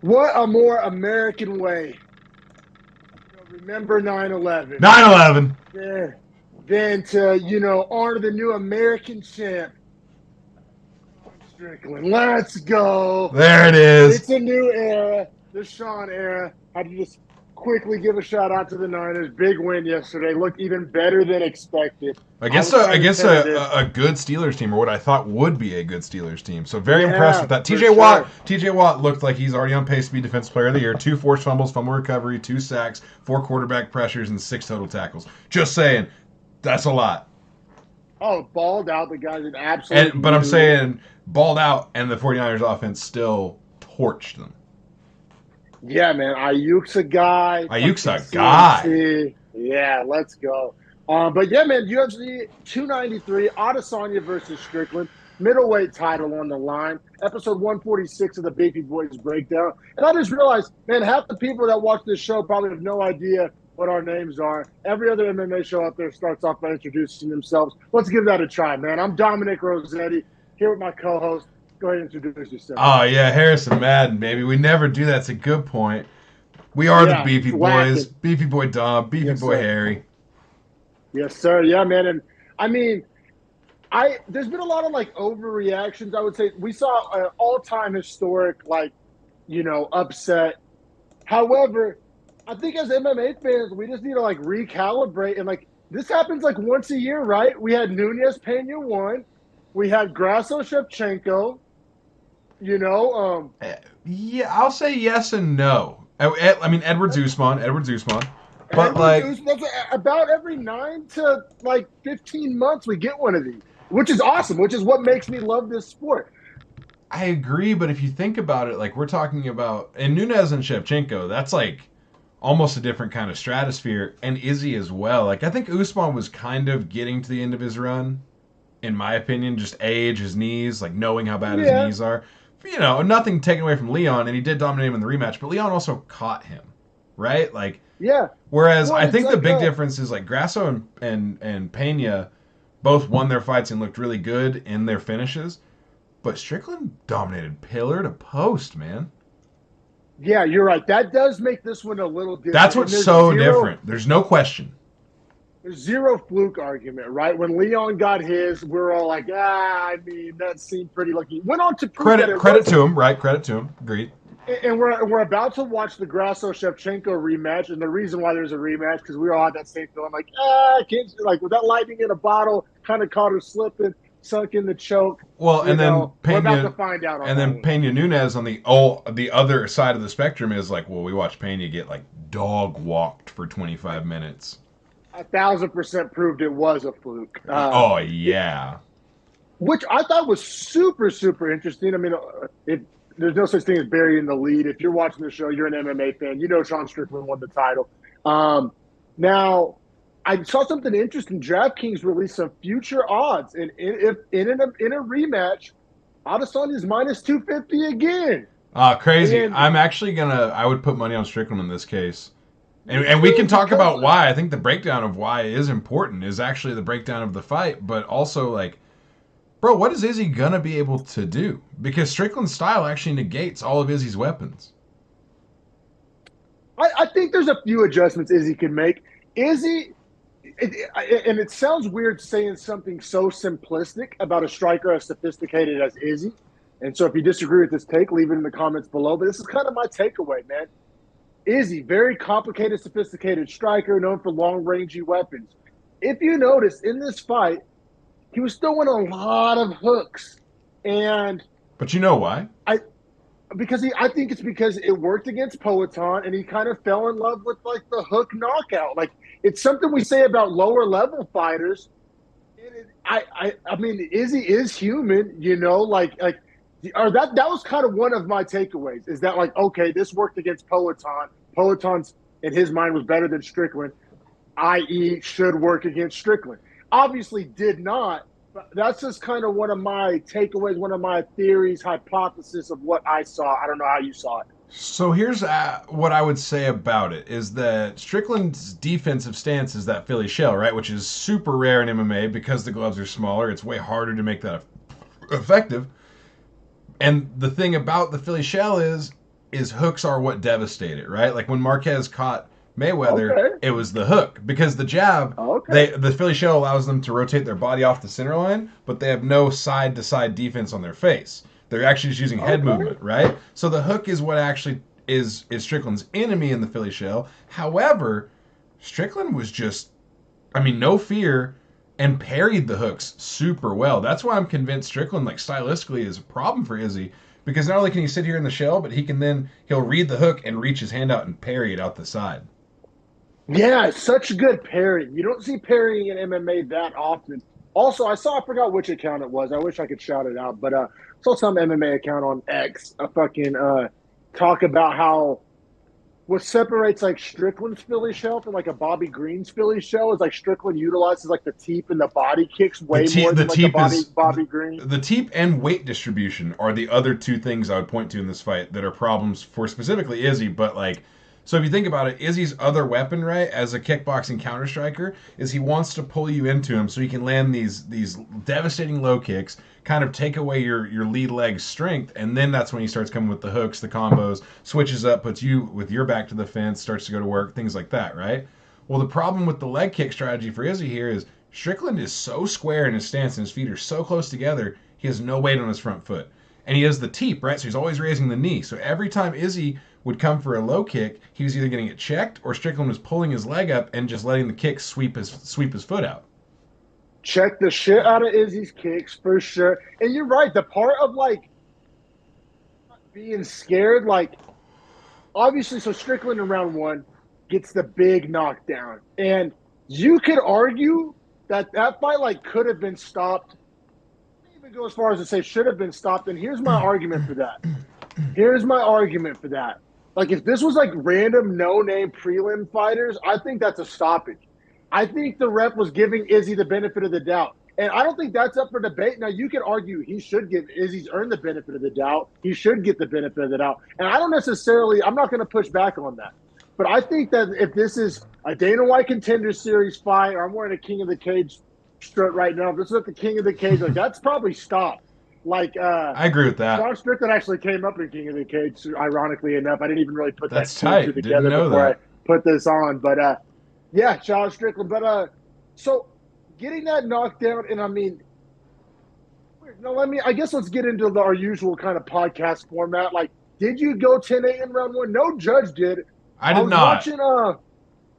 What a more American way. Remember 9/11 9/11. than to, honor the new American champ, Sean Strickland. Let's go. There it is. It's a new era, the Sean era. I had to just quickly give a shout out to the Niners. Big win yesterday. Looked even better than expected. Against a good Steelers team, or what I thought would be a good Steelers team. So very impressed with that. TJ Watt looked like he's already on pace to be Defensive Player of the Year. 2 forced fumbles, fumble recovery, 2 sacks, 4 quarterback pressures, and 6 total tackles. Just saying, that's a lot. Oh, balled out. The guys did absolutely. But I'm saying balled out, and the 49ers offense still torched them. Yeah, man. Ayuk's a guy. Yeah, let's go. But yeah, man, UFC 293, Adesanya versus Strickland, middleweight title on the line, episode 146 of the Beefy Boys breakdown. And I just realized, man, half the people that watch this show probably have no idea what our names are. Every other MMA show out there starts off by introducing themselves. Let's give that a try, man. I'm Dominic Rossetti, here with my co-host. Go ahead and introduce yourself. Oh, yeah, Harrison Madden, baby. We never do that. It's a good point. We are the Beefy Boys. Beefy Boy Dom, Beefy Boy Harry. Yes, sir. Yeah, man. And I mean, there's been a lot of overreactions. I would say we saw an all-time historic upset. However, I think as MMA fans, we just need to recalibrate and this happens once a year, right? We had Nunez Pena won, we had Grasso Shevchenko. Yeah, I'll say yes and no. I mean, Edwards Usman. But that's about every 9 to 15 months we get one of these, which is awesome, which is what makes me love this sport. I agree, but if you think about it, we're talking about, and Nunez and Shevchenko, that's almost a different kind of stratosphere, and Izzy as well. I think Usman was kind of getting to the end of his run, in my opinion, just age, his knees, knowing how bad his knees are. Nothing taken away from Leon, and he did dominate him in the rematch, but Leon also caught him, right? Yeah. Whereas I think the big difference is Grasso and Pena both won their fights and looked really good in their finishes, but Strickland dominated pillar to post, man. Yeah, you're right. That does make this one a little different. That's what's so different. There's no question. There's zero fluke argument, right? When Leon got his, we're all that seemed pretty lucky. Went on to prove credit to him, right? Credit to him. Agreed. And we're about to watch the Grasso Shevchenko rematch, and the reason why there's a rematch because we all had that same feeling, kids, with that lightning in a bottle, kind of caught her slipping, sunk in the choke. Well, and then Pena, we're about to find out. And then Pena Nunez on the other side of the spectrum is we watched Pena get dog walked for 25 minutes. 1,000% proved it was a fluke. Oh yeah, which I thought was super, super interesting. I mean, there's no such thing as burying the lead. If you're watching the show, you're an MMA fan. You know Sean Strickland won the title. Now, I saw something interesting. DraftKings released some future odds, and if in a rematch, Adesanya's minus 250 again. Crazy! I would put money on Strickland in this case. And we can talk about why. I think the breakdown of why is important is actually the breakdown of the fight, but also bro, what is Izzy gonna be able to do? Because Strickland's style actually negates all of Izzy's weapons. I think there's a few adjustments Izzy can make. Izzy, and it sounds weird saying something so simplistic about a striker as sophisticated as Izzy. And so if you disagree with this take, leave it in the comments below. But this is kind of my takeaway, man. Izzy, very complicated, sophisticated striker, known for long-rangey weapons. If you notice, in this fight, he was throwing a lot of hooks. But you know why? I think it's because it worked against Poatan, and he kind of fell in love with the hook knockout. It's something we say about lower-level fighters. I mean, Izzy is human, or that was kind of one of my takeaways is that okay, this worked against Poatan. Poatan's in his mind was better than Strickland, i.e. should work against Strickland. Obviously did not, but that's just kind of one of my takeaways, one of my theories, hypothesis of what I saw. I don't know how you saw it. So here's what I would say about it is that Strickland's defensive stance is that Philly shell, right? Which is super rare in MMA because the gloves are smaller. It's way harder to make that effective. And the thing about the Philly shell is is hooks are what devastate it, right? Like when Marquez caught Mayweather, Okay. it was the hook because the jab, Okay. the Philly shell allows them to rotate their body off the center line, but they have no side to side defense on their face. They're actually just using head Okay. movement, right? So the hook is what actually is Strickland's enemy in the Philly shell. However, Strickland was just, I mean, no fear and parried the hooks super well. That's why I'm convinced Strickland, like stylistically, is a problem for Izzy because not only can he sit here in the shell, but he'll read the hook and reach his hand out and parry it out the side. Yeah, such good parrying. You don't see parrying in MMA that often. Also, I forgot which account it was. I wish I could shout it out, but saw some MMA account on X talk about how what separates like Strickland's Philly shell from like a Bobby Green's Philly shell is like Strickland utilizes like the teep and the body kicks way more than like Bobby Green. The teep and weight distribution are the other two things I would point to in this fight that are problems for specifically Izzy. But like, so if you think about it, Izzy's other weapon, right, as a kickboxing counter striker, is he wants to pull you into him so he can land these devastating low kicks, kind of take away your lead leg strength, and then that's when he starts coming with the hooks, the combos, switches up, puts you with your back to the fence, starts to go to work, things like that, right? Well, the problem with the leg kick strategy for Izzy here is Strickland is so square in his stance and his feet are so close together, he has no weight on his front foot. And he has the teep, right? So he's always raising the knee. So every time Izzy would come for a low kick, he was either getting it checked or Strickland was pulling his leg up and just letting the kick sweep his foot out. Check the shit out of Izzy's kicks for sure. And you're right. The part of like being scared, like obviously, so Strickland in round one gets the big knockdown, and you could argue that fight like could have been stopped. I can't even go as far as to say should have been stopped. And here's my argument for that. Like if this was like random no-name prelim fighters, I think that's a stoppage. I think the ref was giving Izzy the benefit of the doubt. And I don't think that's up for debate. Now, you could argue he should give Izzy's earned the benefit of the doubt. He should get the benefit of the doubt. And I don't necessarily, I'm not going to push back on that. But I think that if this is a Dana White Contender Series fight, or I'm wearing a King of the Cage shirt right now, if this is at the King of the Cage, like that's probably stopped. Like, I agree with that. Sean Strickland actually came up in King of the Cage, ironically enough. I didn't even really put That's that two tight. together Didn't know before that. I put this on. But yeah, Sean Strickland. But so getting that knockdown, and I mean, no, I guess let's get into our usual kind of podcast format. Like, did you go 10-8 in round one? No judge did. I did was not. Watching,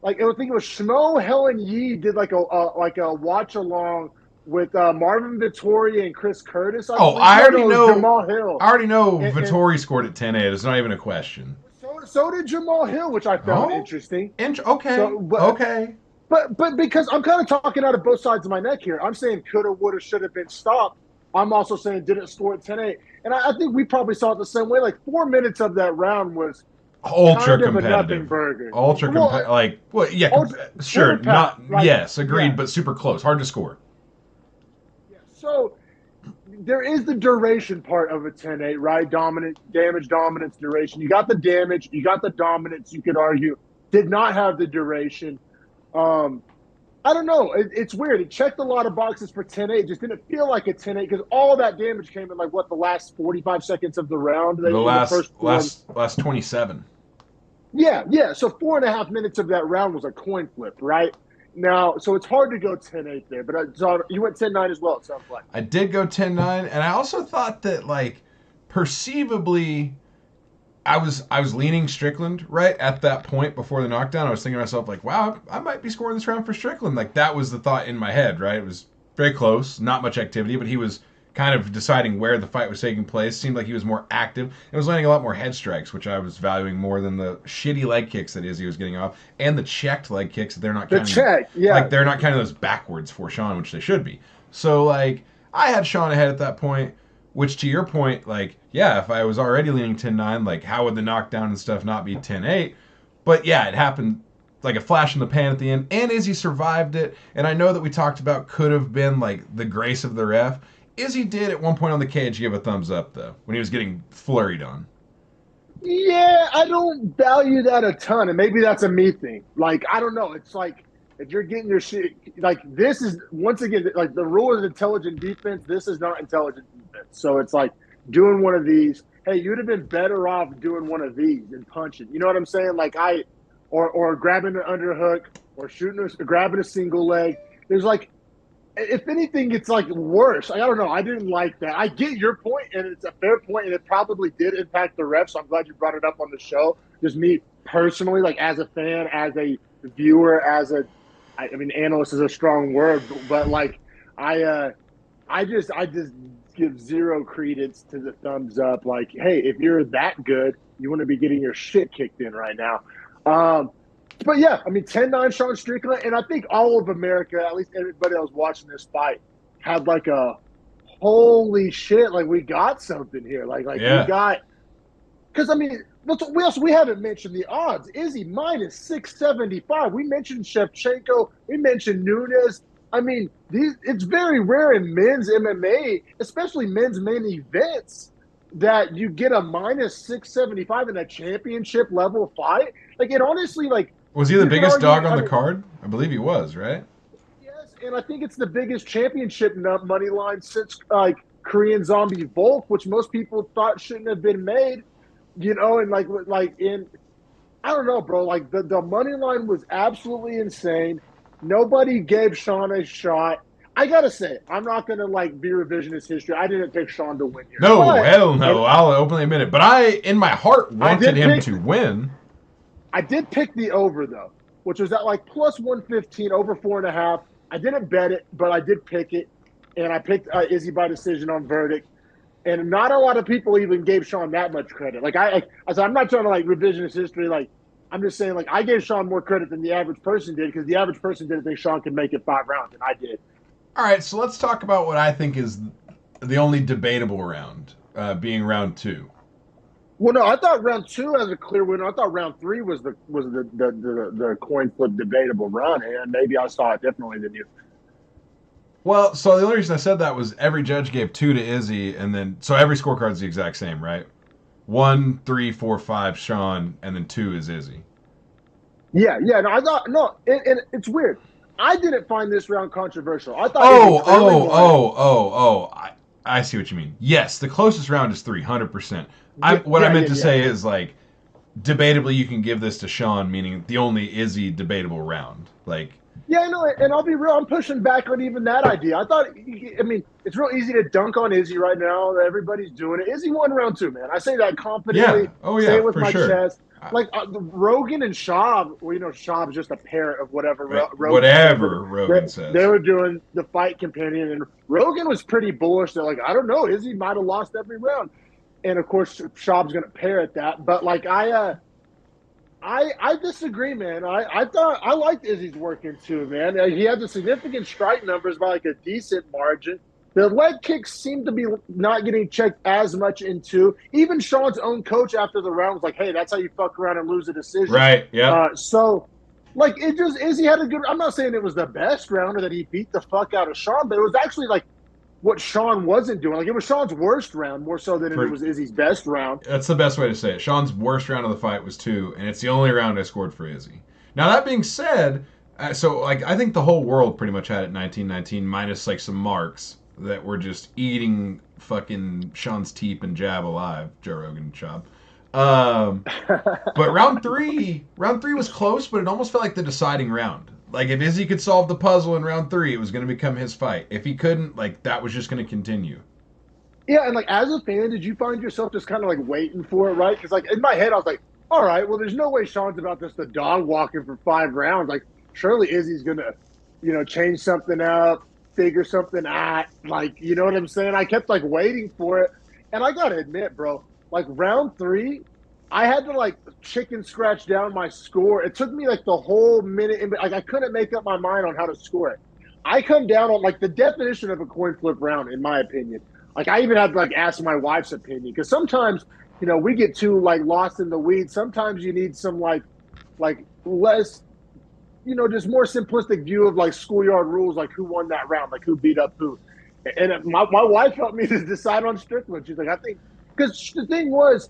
like I think it was Schmo, Helen Yee did like a watch along with Marvin Vittori and Chris Curtis. I already know. Jamal Hill. I already know Vittori scored at 10-8. It's not even a question. So did Jamal Hill, which I found interesting. Okay. So, okay. But because I'm kind of talking out of both sides of my neck here. I'm saying coulda, woulda, should have been stopped. I'm also saying didn't score at 10-8. And I think we probably saw it the same way. Like 4 minutes of that round was ultra kind of competitive. A nothing burger. Ultra competitive. Like, well, yeah, sure. Not, like, yes, agreed, yeah. But super close. Hard to score. Yeah. So there is the duration part of a 10-8, right? Dominance, duration. You got the damage, you got the dominance, you could argue. Did not have the duration. I don't know. It's weird. It checked a lot of boxes for 10-8. It just didn't feel like a 10-8 because all that damage came in like the last 45 seconds of the round. The last 27. Yeah. So 4.5 minutes of that round was a coin flip, right? Now, so it's hard to go 10-8 there, but you went 10-9 as well, it sounds like. I did go 10-9, and I also thought that, like, perceivably, I was leaning Strickland right at that point before the knockdown. I was thinking to myself, like, wow, I might be scoring this round for Strickland. Like, that was the thought in my head, right? It was very close, not much activity, but he was kind of deciding where the fight was taking place. Seemed like he was more active and was landing a lot more head strikes, which I was valuing more than the shitty leg kicks that Izzy was getting off, and the checked leg kicks that they're not counting. Like, they're not counting those backwards for Sean, which they should be. So, like, I had Sean ahead at that point, which, to your point, like, yeah, if I was already leaning 10-9, like, how would the knockdown and stuff not be 10-8? But, yeah, it happened like a flash in the pan at the end, and Izzy survived it, and I know that we talked about could have been, like, the grace of the ref. Izzy did at one point on the cage give a thumbs up, though, when he was getting flurried on. Yeah, I don't value that a ton, and maybe that's a me thing. Like, I don't know. It's like, if you're getting your shit, like, this is, once again, like, the rule is intelligent defense. This is not intelligent defense. So it's like doing one of these. hey, you'd have been better off doing one of these and punching. You know what I'm saying? Like or grabbing an underhook or grabbing a single leg. There's like, if anything, it's like worse. I don't know. I didn't like that. I get your point, and it's a fair point, and it probably did impact the refs. So I'm glad you brought it up on the show. Just me personally, like as a fan, as a viewer, I mean, analyst is a strong word, but like I just give zero credence to the thumbs up. Like, hey, if you're that good, you want to be getting your shit kicked in right now. But yeah, I mean, 10-9 Sean Strickland, and I think all of America, at least everybody else watching this fight, had like a holy shit, like we got something here. Like Yeah. we got, because I mean, we haven't mentioned the odds. Izzy minus 675. We mentioned Shevchenko. We mentioned Nunes. I mean, it's very rare in men's MMA, especially men's main events, that you get a minus 675 in a championship level fight. Like, it honestly, like, Was he the you could biggest argue- dog on I the mean, card? I believe he was, right? Yes, and I think it's the biggest championship money line since like Korean Zombie Volk, which most people thought shouldn't have been made. You know, and like in, I don't know, bro. Like the money line was absolutely insane. Nobody gave Sean a shot. I gotta say, I'm not gonna like be revisionist history. I didn't pick Sean to win here. No, But- hell no. I'll openly admit it. But I, in my heart, wanted him pick- to win. I did pick the over though, which was at like plus 115, over 4.5. I didn't bet it, but I did pick it, and I picked Izzy by decision on verdict. And not a lot of people even gave Sean that much credit. Like I said, I'm not trying to like revisionist history. Like, I'm just saying, like, I gave Sean more credit than the average person did, because the average person didn't think Sean could make it 5 rounds, and I did. All right, so let's talk about what I think is the only debatable round, being round 2. Well, no, I thought round 2 has a clear winner. I thought round 3 was the coin flip debatable run, and maybe I saw it differently than you. Well, so the only reason I said that was every judge gave 2 to Izzy, and then so every scorecard is the exact same, right? 1, 3, 4, 5 Sean, and then 2 is Izzy. Yeah. No, I thought and it's weird. I didn't find this round controversial. I thought. I see what you mean. Yes, the closest round is 300%. Yeah, What I meant to yeah. say is, like, debatably you can give this to Sean, meaning the only Izzy debatable round. Like, Yeah, no, and I'll be real. I'm pushing back on even that idea. I mean, it's real easy to dunk on Izzy right now. Everybody's doing it. Izzy won round 2, man. I say that confidently. Yeah. Oh, yeah, Say it with for my sure. chest. Like Rogan and Schaub, well, you know, Schaub's just a parrot of whatever. right, Rogan whatever said. Rogan says. They were doing the fight companion, and Rogan was pretty bullish. They're like, I don't know, Izzy might have lost every round. And of course, Schaub's going to parrot that. But like, I disagree, man. I thought I liked Izzy's work in 2, man. He had the significant strike numbers by like a decent margin. The leg kicks seemed to be not getting checked as much in 2. Even Sean's own coach after the round was like, "Hey, that's how you fuck around and lose a decision." Right. Yeah. So, like, it just Izzy had a good. I'm not saying it was the best round or that he beat the fuck out of Sean, but it was actually like what Sean wasn't doing. Like, it was Sean's worst round more so than it was Izzy's best round. That's the best way to say it. Sean's worst round of the fight was 2, and it's the only round I scored for Izzy. Now, that being said, so, like, I think the whole world pretty much had it 19-19, minus, like, some marks that were just eating fucking Sean's teep and jab alive. Joe Rogan job. But round three was close, but it almost felt like the deciding round. Like, if Izzy could solve the puzzle in round 3, it was going to become his fight. If he couldn't, like, that was just going to continue. Yeah, and like, as a fan, did you find yourself just kind of like waiting for it, right? Because like in my head, I was like, all right, well, there's no way Sean's about this to dog walking for 5 rounds. Like, surely Izzy's gonna, you know, change something up, figure something out. Like, you know what I'm saying? I kept like waiting for it, and I gotta admit, bro, like round 3, I had to like chicken scratch down my score. It took me like the whole minute, like I couldn't make up my mind on how to score it. I come down on like the definition of a coin flip round, in my opinion. Like, I even had to like ask my wife's opinion, because sometimes, you know, we get too like lost in the weeds. Sometimes you need some like less, you know, just more simplistic view of like schoolyard rules, like who won that round, like who beat up who. And my wife helped me to decide on Strickland. She's like, I think, because the thing was,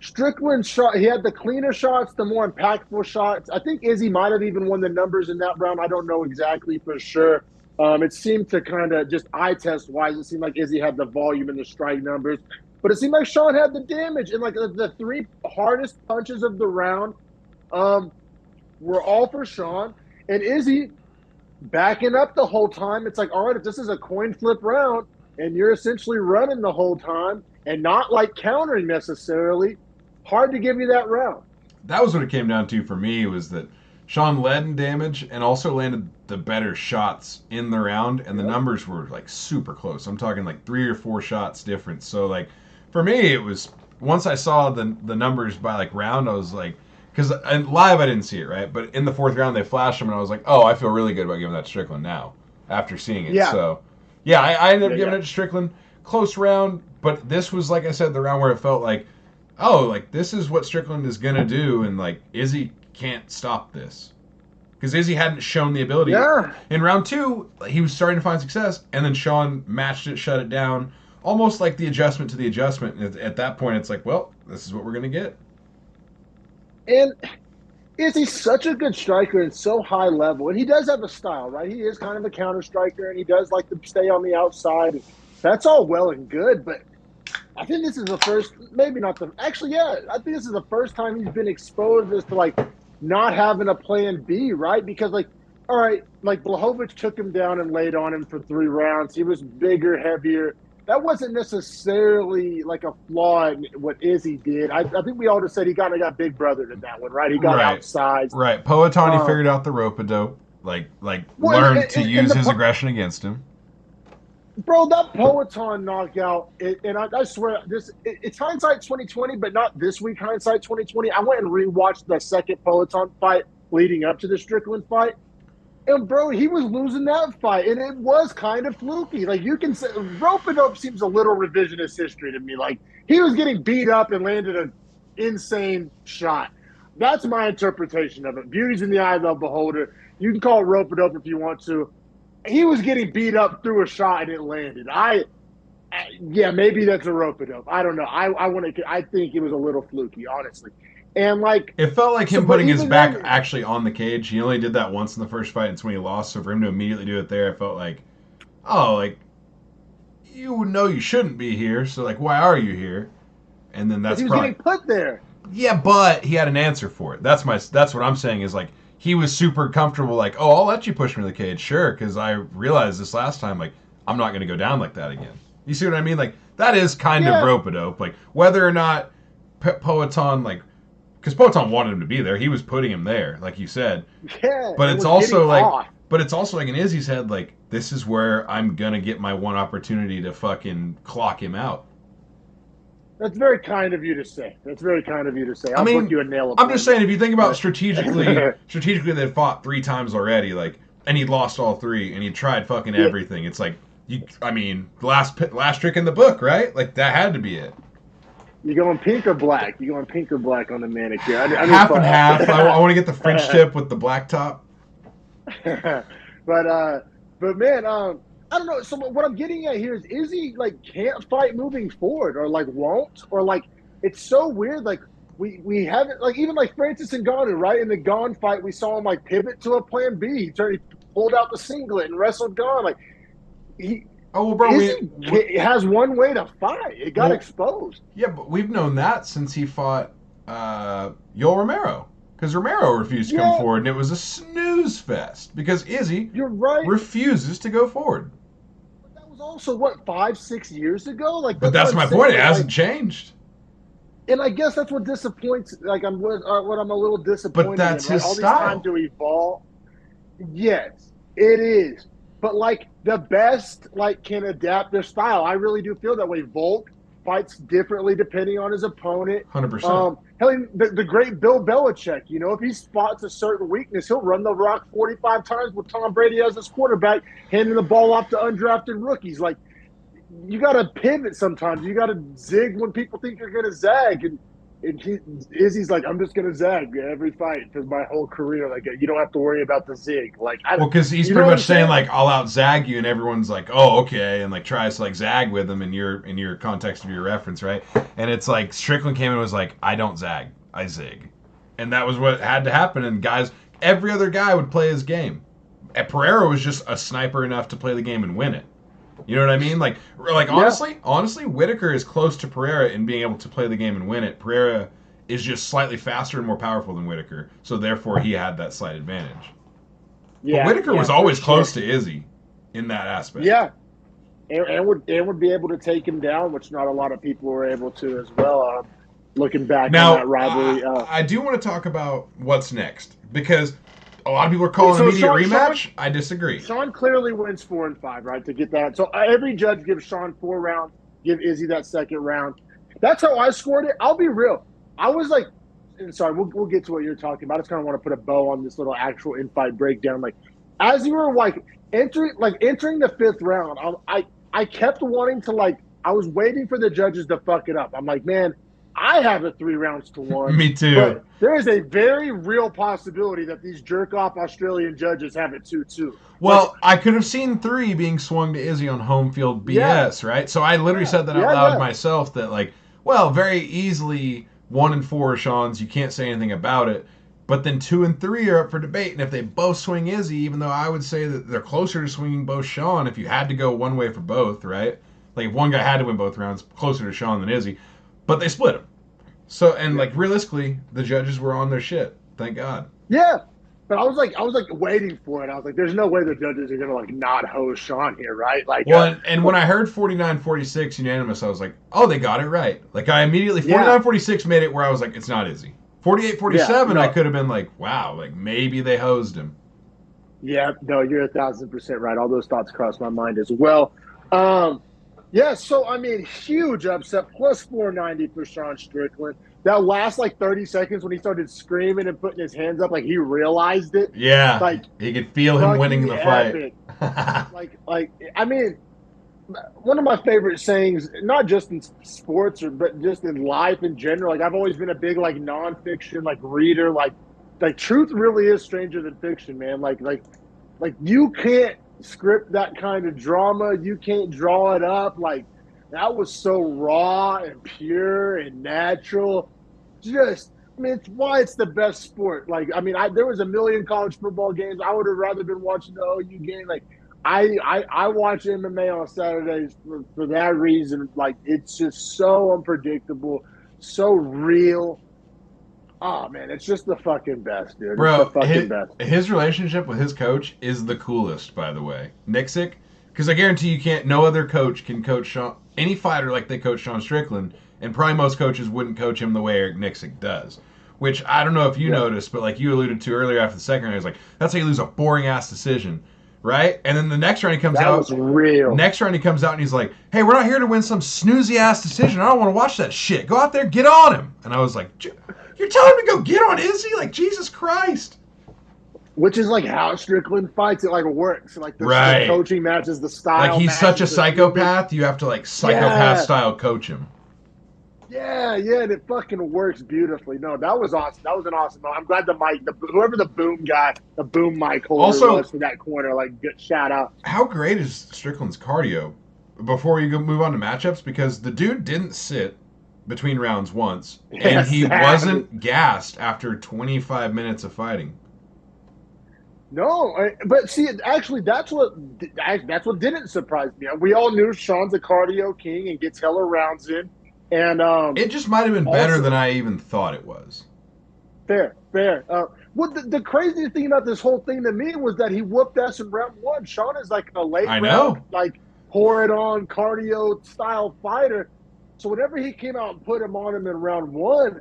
Strickland shot, he had the cleaner shots, the more impactful shots. I think Izzy might have even won the numbers in that round. I don't know exactly for sure. It seemed to kind of just eye test wise, it seemed like Izzy had the volume and the strike numbers. But it seemed like Sean had the damage, and like the three hardest punches of the round were all for Sean. And Izzy backing up the whole time. It's like, all right, if this is a coin flip round and you're essentially running the whole time and not like countering necessarily, hard to give you that round. That was what it came down to for me, was that Sean led in damage and also landed the better shots in the round, and the numbers were like super close. I'm talking like 3 or 4 shots difference. So like for me, it was, once I saw the numbers by like round, I was like, because live I didn't see it, right? But in the 4th round they flashed them, and I was like, oh, I feel really good about giving that to Strickland now after seeing it. Yeah. So yeah, I ended up giving it to Strickland. Close round, but this was, like I said, the round where it felt like, oh, like this is what Strickland is gonna do, and like Izzy can't stop this, because Izzy hadn't shown the ability. Yeah. In round 2, he was starting to find success, and then Sean matched it, shut it down, almost like the adjustment to the adjustment. And at that point, it's like, well, this is what we're gonna get. And Izzy's such a good striker and so high level, and he does have a style, right? He is kind of a counter striker, and he does like to stay on the outside. That's all well and good, but I think this is the first, maybe not the, actually, yeah, I think this is the first time he's been exposed as to, like, not having a plan B, right? Because, like, all right, like, Blachowicz took him down and laid on him for 3 rounds. He was bigger, heavier. That wasn't necessarily, like, a flaw in what Izzy did. I think we all just said he got big brothered in that one, right? He got outsized. Right. Poatani figured out the rope-a-dope, learned to use his aggression against him. Bro, that Poatan knockout, and I swear, it's hindsight 2020, but not this week hindsight 2020. I went and rewatched the second Poatan fight leading up to the Strickland fight. And, bro, he was losing that fight, and it was kind of fluky. Like, you can say, rope-a-dope seems a little revisionist history to me. Like, he was getting beat up and landed an insane shot. That's my interpretation of it. Beauty's in the eye of the beholder. You can call it rope-a-dope if you want to. He was getting beat up through a shot and it landed. Yeah, maybe that's a rope-a-dope. I don't know. I think it was a little fluky, honestly. And like, it felt like him putting his back actually on the cage. He only did that once in the first fight, and it's when he lost. So for him to immediately do it there, I felt like, oh, like, you know you shouldn't be here. So like, why are you here? And then that's he was getting put there. Yeah, but he had an answer for it. That's what I'm saying is, like, he was super comfortable. Like, oh, I'll let you push me to the cage, sure, because I realized this last time, like, I'm not going to go down like that again. You see what I mean? Like, that is kind of rope-a-dope. Like, whether or not Poatan, like, because Poatan wanted him to be there, he was putting him there, like you said. Yeah. But it's also like, in Izzy's head, like, this is where I'm gonna get my one opportunity to fucking clock him out. That's very kind of you to say. I'll book you a nail. I'm just saying, if you think about strategically, they fought 3 times already, like, and he lost all 3, and he tried fucking everything. It's like, last trick in the book, right? Like, that had to be it. You going pink or black? You going pink or black on the manicure? Half and half. I want to get the French tip with the black top. but man, I don't know. So what I'm getting at here is Izzy, like, can't fight moving forward, or like won't, or like, it's so weird. Like, we haven't, like, even like Francis Ngannou, right? In the Gane fight, we saw him like pivot to a plan B. He pulled out the singlet and wrestled Gane. Like, he has one way to fight. It got exposed. Yeah, but we've known that since he fought Yoel Romero. Because Romero refused to come forward, and it was a snooze fest. Because Izzy refuses to go forward. But that was also, 5-6 years ago? Like, but that's my point. It hasn't changed. And I guess that's what disappoints. Like, what I'm a little disappointed. But that's his all style. All this time to evolve. Yes, it is. But, like, the best, like, can adapt their style. I really do feel that way. Volk fights differently depending on his opponent. 100%. The great Bill Belichick, you know, if he spots a certain weakness, he'll run the rock 45 times with Tom Brady as his quarterback, handing the ball off to undrafted rookies. Like, you got to pivot sometimes. You got to zig when people think you're going to zag. And Izzy's like, I'm just going to zag every fight for my whole career. Like, you don't have to worry about the zig. Like, because he's pretty much saying, like, I'll out zag you, and everyone's like, oh, okay, and like tries to like zag with him in your context of your reference, right? And it's like Strickland came in and was like, I don't zag, I zig, and that was what had to happen. And guys, every other guy would play his game. And Pereira was just a sniper enough to play the game and win it. You know what I mean? Like honestly, Whitaker is close to Pereira in being able to play the game and win it. Pereira is just slightly faster and more powerful than Whitaker, so therefore he had that slight advantage. But Whitaker was always close to Izzy in that aspect. Yeah, and would be able to take him down, which not a lot of people were able to as well. Looking back now, on that rivalry, I do want to talk about what's next because a lot of people are calling immediate rematch. I disagree. Sean clearly wins 4 and 5, right? To get that, so every judge gives Sean 4 rounds, give Izzy that second round. That's how I scored it. I'll be real. I was like, and sorry, we'll get to what you're talking about. I just kind of want to put a bow on this little actual in-fight breakdown. Like, as you were entering the 5th round, I kept wanting to I was waiting for the judges to fuck it up. I'm like, man, I have it 3 rounds to 1. Me too. But there is a very real possibility that these jerk-off Australian judges have it 2-2. Well, I could have seen 3 being swung to Izzy on home field BS, right? So I literally said that out loud myself that, very easily 1 and 4 are Sean's. You can't say anything about it. But then 2 and 3 are up for debate. And if they both swing Izzy, even though I would say that they're closer to swinging both Sean, if you had to go one way for both, right? Like, if one guy had to win both rounds, closer to Sean than Izzy. But they split him. So, and realistically, the judges were on their shit. Thank God. Yeah. But I was waiting for it. I was like, there's no way the judges are going to not hose Sean here, right? And when I heard 49-46 unanimous, I was like, oh, they got it right. I immediately, 49-46 made it where I was like, it's not Izzy. 48-47, I could have been like, wow, maybe they hosed him. Yeah, no, you're 1,000% right. All those thoughts crossed my mind as well. So, I mean, huge upset, plus 490 for Sean Strickland. That last, 30 seconds when he started screaming and putting his hands up, he realized it. Yeah, he could feel him winning the fight. I mean, one of my favorite sayings, not just in sports, but just in life in general, I've always been a big, nonfiction, reader, truth really is stranger than fiction, man. You can't script that kind of drama. You can't draw it up. That was so raw and pure and natural. It's why it's the best sport. There was a million college football games. I would have rather been watching the OU game. I watch MMA on Saturdays for that reason. It's just so unpredictable, so real. Oh, man, it's just the fucking best, dude. Bro, it's the fucking best. His relationship with his coach is the coolest, by the way. Nixick, because I guarantee no other coach can coach any fighter like they coach Sean Strickland, and probably most coaches wouldn't coach him the way Eric Nixick does. Which, I don't know if you noticed, but you alluded to earlier after the second round, he was that's how you lose a boring-ass decision. Right? And then the next round he comes out. That was real. Next round he comes out and he's like, hey, we're not here to win some snoozy-ass decision. I don't want to watch that shit. Go out there, get on him. And I was like, you're telling me to go get on Izzy? Jesus Christ. Which is how Strickland fights. It works. The coaching matches the style. He's such a psychopath. You have to psychopath style coach him. Yeah, and it fucking works beautifully. No, that was awesome. That was an awesome. I'm glad whoever the boom guy, the boom mic holder was for that corner, good shout out. How great is Strickland's cardio? Before you move on to matchups, because the dude didn't sit between rounds once, and he wasn't gassed after 25 minutes of fighting. No, but see, actually, that's what didn't surprise me. We all knew Sean's a cardio king and gets hella rounds in. And it just might have been better than I even thought it was. Fair. The craziest thing about this whole thing to me was that he whooped ass in round 1. Sean is a late round, pour it on cardio style fighter. So whenever he came out and put him on him in round 1,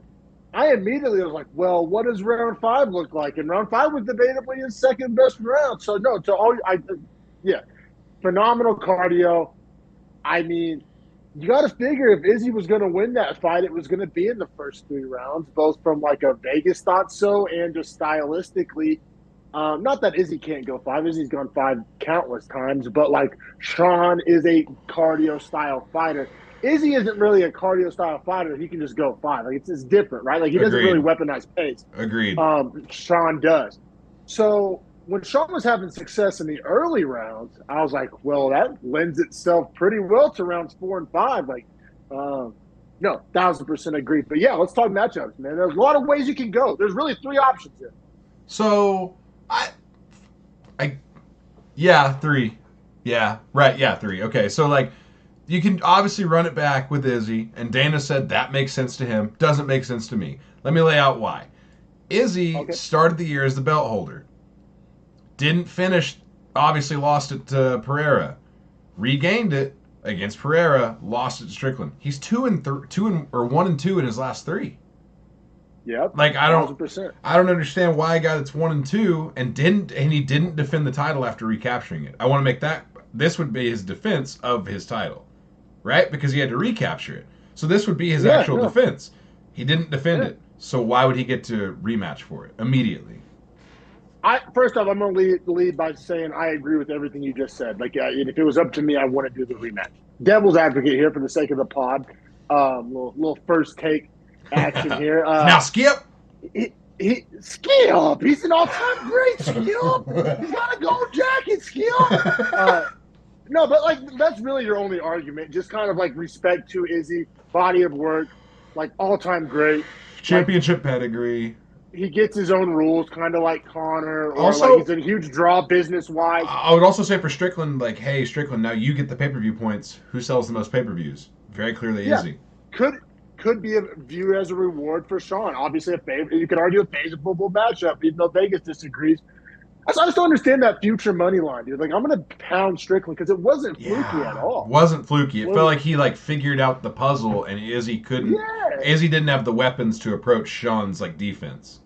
I immediately was like, well, what does round 5 look like? And round 5 was debatably his second best round. So no, phenomenal cardio. I mean, you got to figure if Izzy was going to win that fight, it was going to be in the first 3 rounds, both from a Vegas thought so and just stylistically. Not that Izzy can't go 5. Izzy's gone 5 countless times, but Sean is a cardio style fighter. Izzy isn't really a cardio style fighter. He can just go 5. It's different, right? He doesn't really weaponize pace. Agreed. Sean does. So when Sean was having success in the early rounds, I was like, well, that lends itself pretty well to rounds 4 and 5. No, 1,000% agreed. But yeah, let's talk matchups, man. There's a lot of ways you can go. There's really 3 options here. So, 3. Yeah, right. Yeah, 3. Okay, so like you can obviously run it back with Izzy, and Dana said that makes sense to him. Doesn't make sense to me. Let me lay out why. Izzy Okay. started the year as the belt holder. Didn't finish. Obviously, lost it to Pereira. Regained it against Pereira. Lost it to Strickland. He's 1-2 in his last 3. Yep. Like I don't, 1,000%. I don't understand why a guy that's 1-2 and he didn't defend the title after recapturing it. I want to make that this would be his defense of his title, right? Because he had to recapture it. So this would be his Yeah. actual No. defense. He didn't defend Yeah. it. So why would he get to rematch for it immediately? First off, I'm going to lead by saying I agree with everything you just said. Like, if it was up to me, I want to do the rematch. Devil's advocate here for the sake of the pod. Little first take action here. Now Skip. Skip. He's an all-time great. Skip. He's got a gold jacket. Skip. No, but like that's really your only argument. Just kind of like respect to Izzy, body of work, like all-time great. Championship pedigree. He gets his own rules, kind of like Connor, or Also, like he's a huge draw business-wise. I would also say for Strickland, like, hey, Strickland, now you get the pay-per-view points. Who sells the most pay-per-views? Very clearly Izzy. Could be viewed as a reward for Sean. Obviously, you could argue a favorable matchup, even though Vegas disagrees. I just don't understand that future money line, dude. Like, I'm going to pound Strickland because it wasn't fluky at all. Wasn't fluky. It felt like he like figured out the puzzle, and Izzy couldn't. Yeah. Izzy didn't have the weapons to approach Sean's like defense.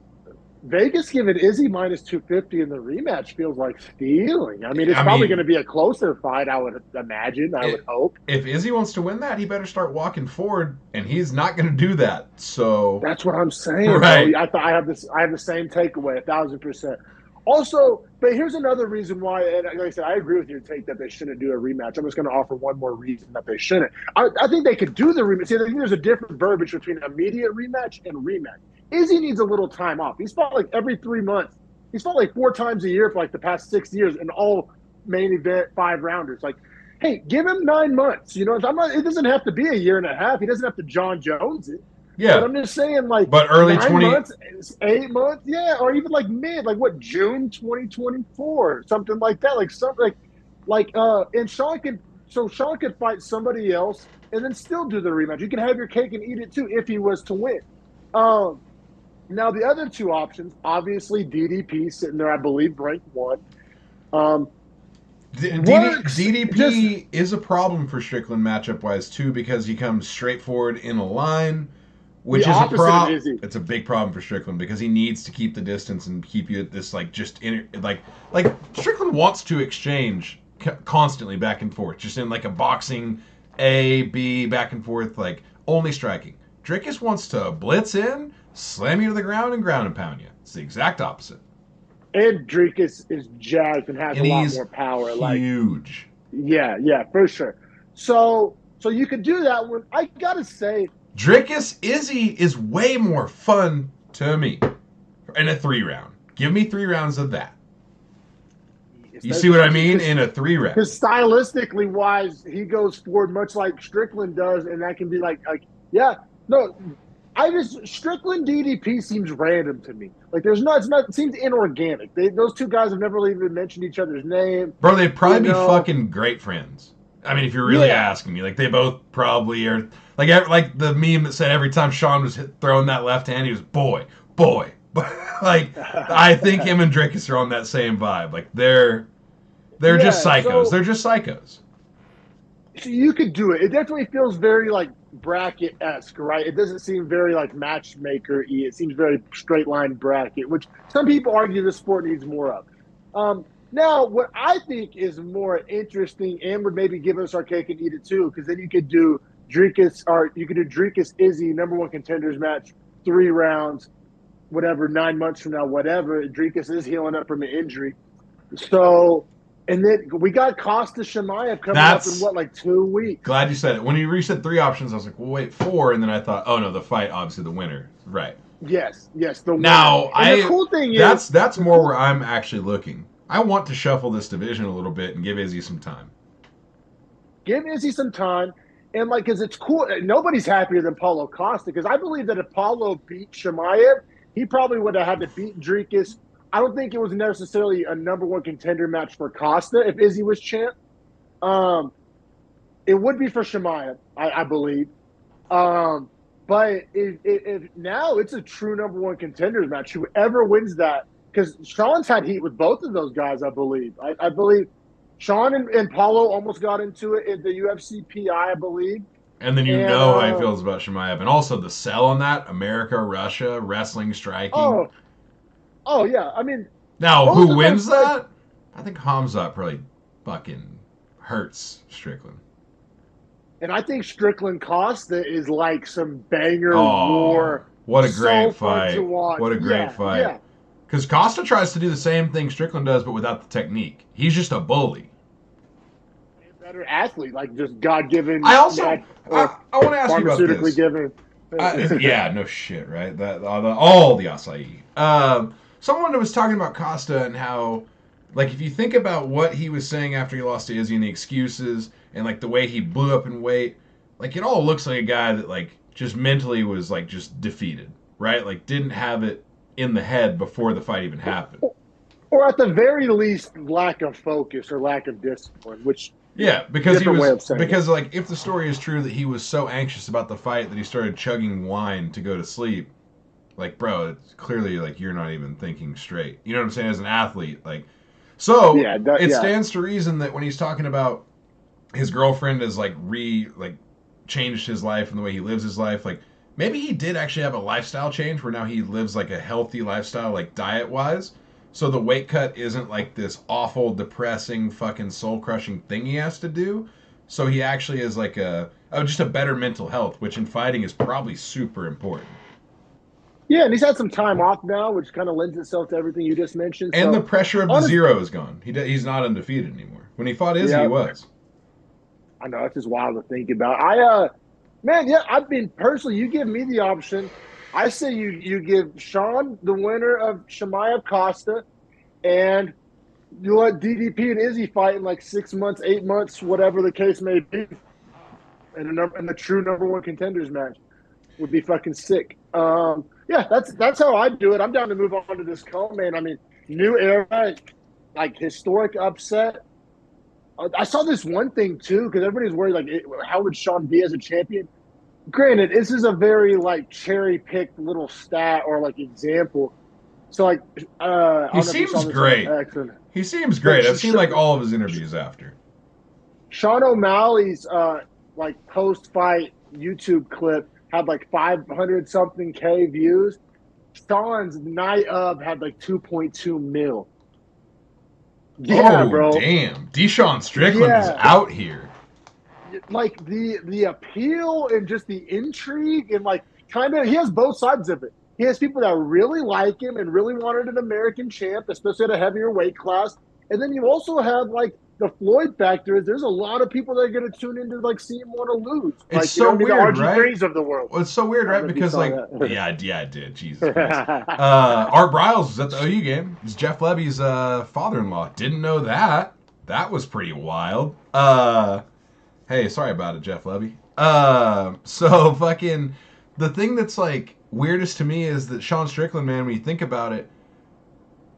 Vegas giving Izzy minus 250 in the rematch feels like stealing. I mean, it's probably going to be a closer fight, I would imagine. I would hope. If Izzy wants to win that, he better start walking forward, and he's not going to do that. So that's what I'm saying. Right. Bro. I have the same takeaway, 1,000%. Also, but here's another reason why, and like I said, I agree with your take that they shouldn't do a rematch. I'm just going to offer one more reason that they shouldn't. I think they could do the rematch. See, I think there's a different verbiage between immediate rematch and rematch. Izzy needs a little time off. He's fought like every 3 months. He's fought like 4 times a year for like the past 6 years in all main event 5-rounders. Like, hey, give him 9 months. You know, it doesn't have to be a year and a half. He doesn't have to John Jones it. Yeah, but I'm just saying, like, but early 9 20 months, 8 months, yeah, or even like June 2024, something like that, and Sean could fight somebody else and then still do the rematch. You can have your cake and eat it too if he was to win. Now the other 2 options, obviously DDP sitting there, I believe, ranked 1. DDP is a problem for Strickland matchup wise too because he comes straightforward in a line. Which is a problem. It's a big problem for Strickland because he needs to keep the distance and keep you at this like Strickland wants to exchange constantly back and forth, just in like a boxing A B back and forth, like only striking. Drickus wants to blitz in, slam you to the ground and pound you. It's the exact opposite. And Drickus is jacked and has a lot more power. Huge. Yeah, for sure. So you could do that one. I gotta say, Drickus Izzy is way more fun to me in a 3-round. Give me 3 rounds of that. You see what I mean? In a 3-round. Because stylistically wise, he goes forward much like Strickland does, and that can be Strickland DDP seems random to me. Like it seems inorganic. Those 2 guys have never really even mentioned each other's name. Bro, they'd probably be fucking great friends. I mean, if you're really asking me, like they both probably are. Like the meme that said every time Sean was throwing that left hand, he was boy. Like I think him and Drickus are on that same vibe. Like they're just psychos. They're just psychos. So you could do it. It definitely feels very like bracket-esque, right? It doesn't seem very like matchmaker-y. It seems very straight line bracket, which some people argue the sport needs more of. Now, what I think is more interesting and would maybe give us our cake and eat it too, because then you could do Drickus Izzy #1 contenders match, 3 rounds, whatever, 9 months from now, whatever. Drickus is healing up from an injury. So, and then we got Costa Chimaev coming up in 2 weeks. Glad you said it. When you said 3 options, I was like, well, wait, 4, and then I thought, oh no, the fight, obviously the winner, right? Yes, the winner. Now, the cool thing is that's more where I'm actually looking. I want to shuffle this division a little bit and give Izzy some time. Give Izzy some time. And, because it's cool. Nobody's happier than Paulo Costa, because I believe that if Paulo beat Chimaev, he probably would have had to beat Drickus. I don't think it was necessarily a #1 contender match for Costa if Izzy was champ. It would be for Chimaev, I believe. But if now it's a true number one contenders match. Whoever wins that, because Sean's had heat with both of those guys, I believe. I believe Sean and Paulo almost got into it at the UFC PI believe. And then And how he feels about Chimaev. And also the sell on that, America, Russia, wrestling, striking. Oh yeah. I mean, now, who wins that? I think Hamzat probably fucking hurts Strickland. And I think Strickland Costa is like some banger war. What a great fight. What a great fight. Yeah. Because Costa tries to do the same thing Strickland does, but without the technique. He's just a bully. Better athlete, like just God-given. I also, I want to ask you about this. Given. Yeah, no shit, right? All the acai. Someone was talking about Costa and how, like, if you think about what he was saying after he lost to Izzy and the excuses and, like, the way he blew up in weight, like, it all looks like a guy that, like, just mentally was, like, just defeated, right? Like, didn't have it in the head before the fight even happened. Or at the very least, lack of focus or lack of discipline, which... Yeah, because like, if the story is true that he was so anxious about the fight that he started chugging wine to go to sleep, like, bro, it's clearly, like, you're not even thinking straight. You know what I'm saying? As an athlete, like, so it stands to reason that when he's talking about his girlfriend has, like, changed his life and the way he lives his life, like, maybe he did actually have a lifestyle change where now he lives, like, a healthy lifestyle, like, diet-wise. So the weight cut isn't like this awful, depressing, fucking soul-crushing thing he has to do. So he actually is like just a better mental health, which in fighting is probably super important. Yeah, and he's had some time off now, which kind of lends itself to everything you just mentioned. And the pressure of the zero is gone. He's not undefeated anymore. When he fought Izzy, he was. I know, it's just wild to think about. I mean, personally, you give me the option. I say you give Sean the winner of Chimaev Costa, and you let DDP and Izzy fight in like 6 months, 8 months, whatever the case may be, and the true number one contenders match would be fucking sick. That's how I do it. I'm down to move on to this co-main. I mean, new era, like historic upset. I saw this one thing too because everybody's worried like, how would Sean be as a champion? Granted, this is a very like cherry-picked little stat or like example. So like, he seems great. He seems great. I've seen like all of his interviews after. Sean O'Malley's like post-fight YouTube clip had like 500 something K views. Sean's night of had like 2.2 mil. Yeah, bro. Damn, Deshaun Strickland is out here. Like the appeal and just the intrigue and like kind of he has both sides of it. He has people that really like him and really wanted an American champ, especially at a heavier weight class. And then you also have like the Floyd factor. There's a lot of people that are going to tune in to like see him want to lose. It's like, so weird, the right? of the world. Well, it's so weird, right? Because like, I did. Jesus Christ. Art Briles was at the OU game. He's Jeff Levy's father-in-law. Didn't know that. That was pretty wild. Hey, sorry about it, Jeff Levy. So fucking the thing that's like weirdest to me is that Sean Strickland, man, when you think about it,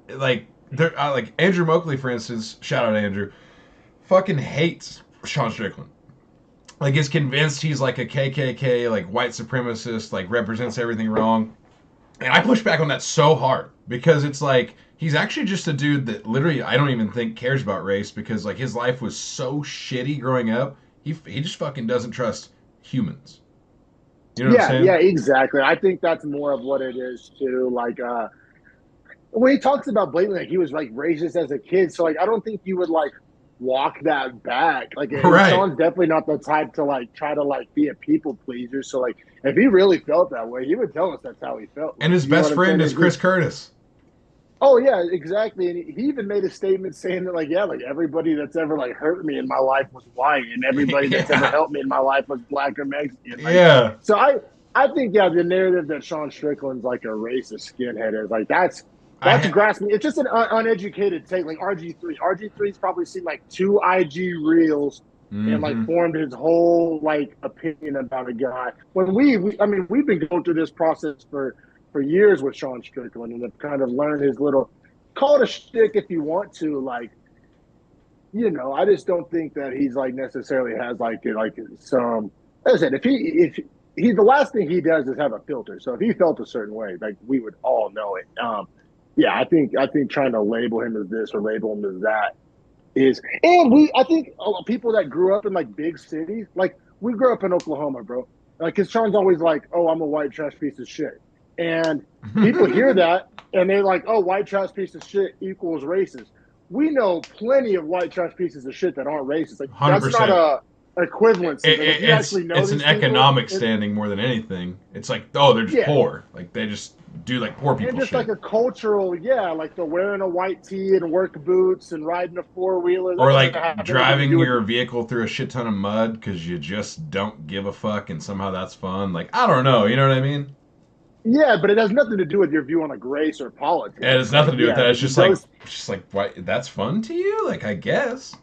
like like Andrew Moakley, for instance, shout out Andrew, fucking hates Sean Strickland. Like is convinced he's like a KKK, like white supremacist, like represents everything wrong. And I push back on that so hard because it's like he's actually just a dude that literally I don't even think cares about race because like his life was so shitty growing up. He just fucking doesn't trust humans. You know what I'm saying? Yeah, exactly. I think that's more of what it is too. Like when he talks about blatantly, like he was like racist as a kid. So like I don't think you would like walk that back. Like right. Sean's definitely not the type to like try to like be a people pleaser. So like if he really felt that way, he would tell us that's how he felt. And his best friend is Chris Curtis. Oh yeah, exactly. And he even made a statement saying that like everybody that's ever like hurt me in my life was white, and everybody that's ever helped me in my life was black or Mexican. Like, so I think the narrative that Sean Strickland's like a racist skinhead is like that's grasping. It's just an uneducated take. Like RG3's probably seen like 2 IG reels and like formed his whole like opinion about a guy. When we've been going through this process for years with Sean Strickland and have kind of learned his little, call it a shtick if you want to, like, I just don't think that he's like necessarily has like some. As I said, if he the last thing he does is have a filter. So if he felt a certain way, like we would all know it. Yeah, I think trying to label him as this or label him as that is, and I think people that grew up in like big cities, like we grew up in Oklahoma, bro. Like, cause Sean's always like, "Oh, I'm a white trash piece of shit," and people hear that and they're like, "Oh, white trash piece of shit equals racist." We know plenty of white trash pieces of shit that aren't racist. Like 100%. that's not a equivalency. Like, if you actually know it's these an economic people, standing more than anything. It's like, oh, they're just poor. Like they just do like poor people and just shit. like a cultural, like they're wearing a white tee and work boots and riding a 4-wheeler. Or like driving your vehicle through a shit ton of mud because you just don't give a fuck and somehow that's fun. Like, I don't know. You know what I mean? Yeah, but it has nothing to do with your view on like race or politics. It has nothing to do with that. It's just like, why, that's fun to you? Like, I guess.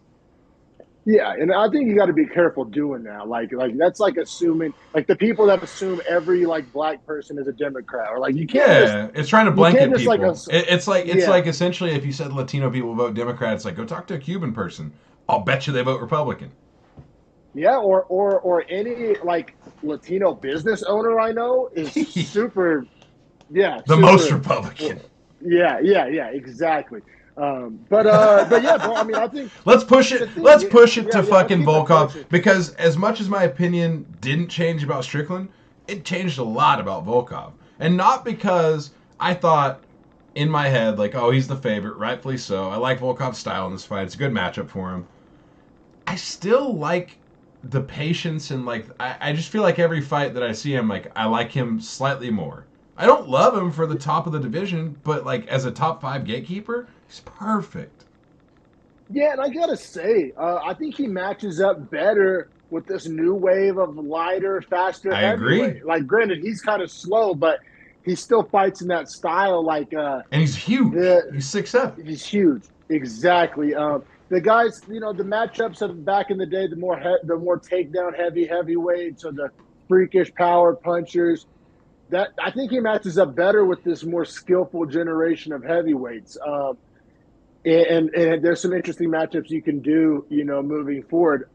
Yeah, and I think you got to be careful doing that. Like that's like assuming, like the people that assume every like black person is a Democrat, or like you can't. Yeah, it's trying to blanket people. It's like essentially if you said Latino people vote Democrat, it's like go talk to a Cuban person. I'll bet you they vote Republican. Yeah, or any like Latino business owner I know is super. Yeah, the most Republican. Yeah, exactly. But yeah, bro. I mean, I think let's push it. Let's push it to fucking Volkov, because as much as my opinion didn't change about Strickland, it changed a lot about Volkov, and not because I thought in my head like, oh, he's the favorite, rightfully so. I like Volkov's style in this fight. It's a good matchup for him. I still like the patience and like I just feel like every fight that I see him, like I like him slightly more. I don't love him for the top of the division, but like as a top 5 gatekeeper, he's perfect. Yeah, and I gotta say, I think he matches up better with this new wave of lighter, faster. I agree. Like, granted, he's kind of slow, but he still fights in that style. Like, and he's huge. He's 6'7". He's huge. Exactly. The guys, the matchups of back in the day, the more takedown heavyweights, or the freakish power punchers. That I think he matches up better with this more skillful generation of heavyweights. And there's some interesting matchups you can do, moving forward.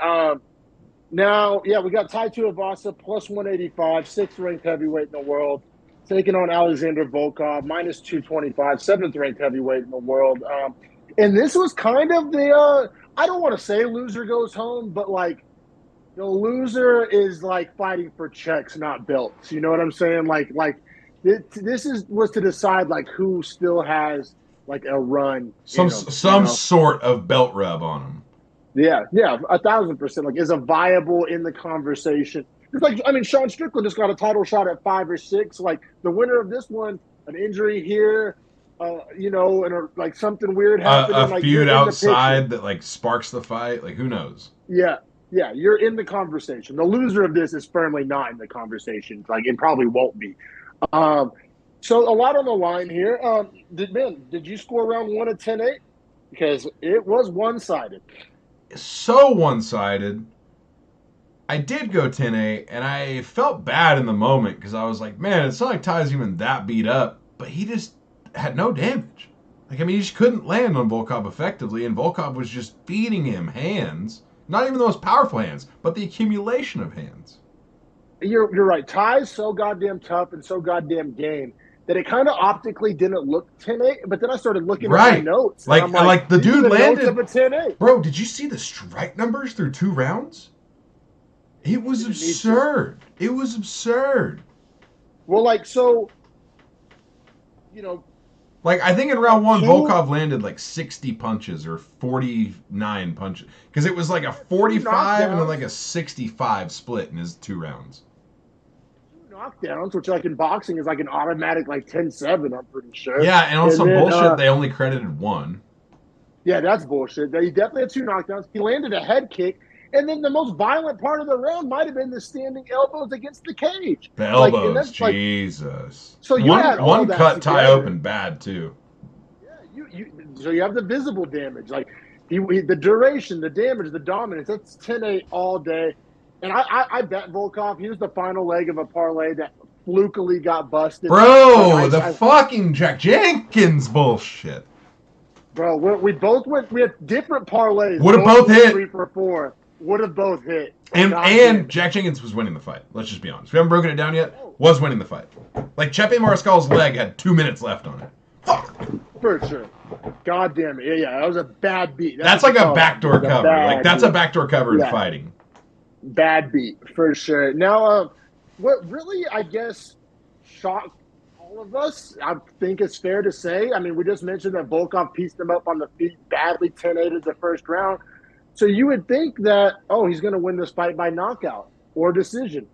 Now, yeah, we got Tai Tuivasa plus 185, 6th ranked heavyweight in the world, taking on Alexandr Volkov, minus 225, 7th ranked heavyweight in the world. And this was kind of the, I don't want to say loser goes home, but like, the loser is like fighting for checks, not belts. You know what I'm saying? Like this was to decide like who still has like a run. Some sort of belt rub on him. Yeah, 1,000%. Like, is a viable in the conversation. It's like, I mean, Sean Strickland just got a title shot at 5 or 6. Like, the winner of this one, an injury here, and like something weird happened. A feud outside that like sparks the fight. Like, who knows? Yeah, you're in the conversation. The loser of this is firmly not in the conversation. Like, it probably won't be. So a lot on the line here. Did you score around 1 at 10-8? Because it was one-sided. So one-sided. I did go 10-8, and I felt bad in the moment because I was like, man, it's not like Ty's even that beat up, but he just had no damage. Like, I mean, he just couldn't land on Volkov effectively, and Volkov was just feeding him hands. Not even the most powerful hands, but the accumulation of hands. You're right. Ty's so goddamn tough and so goddamn game that it kind of optically didn't look 10-8, but then I started looking at my notes. Like the dude landed. Of a 10-8. Bro, did you see the strike numbers through 2 rounds? It was absurd. It was absurd. Well, like, so, like, I think in round 1, Volkov landed like 60 punches or 49 punches. Because it was like a 45 and then like a 65 split in his 2 rounds. 2 knockdowns, which like in boxing is like an automatic like 10-7, I'm pretty sure. Yeah, and on some bullshit, they only credited 1. Yeah, that's bullshit. He definitely had 2 knockdowns. He landed a head kick. And then the most violent part of the round might have been the standing elbows against the cage. The elbows, Jesus. So you had all one that cut together. Tai open bad too. Yeah, so you have the visible damage, like the duration, the damage, the dominance. That's 10-8 all day. And I bet Volkov. He was the final leg of a parlay that flukily got busted. Bro, fucking Jack Jenkins bullshit. Bro, we both went. We had different parlays. Would have both hit. 3 for 4. Would have both hit. And Jack Jenkins was winning the fight. Let's just be honest. We haven't broken it down yet. Was winning the fight. Like, Chepe Mariscal's leg had 2 minutes left on it. Fuck. For sure. God damn it. Yeah, that was a bad beat. That's like a backdoor cover. Like, that's a backdoor cover in fighting. Bad beat, for sure. Now, what really, I guess, shocked all of us, I think it's fair to say. I mean, we just mentioned that Volkov pieced him up on the feet, badly 10-8'd the first round. So you would think that, he's going to win this fight by knockout or decision.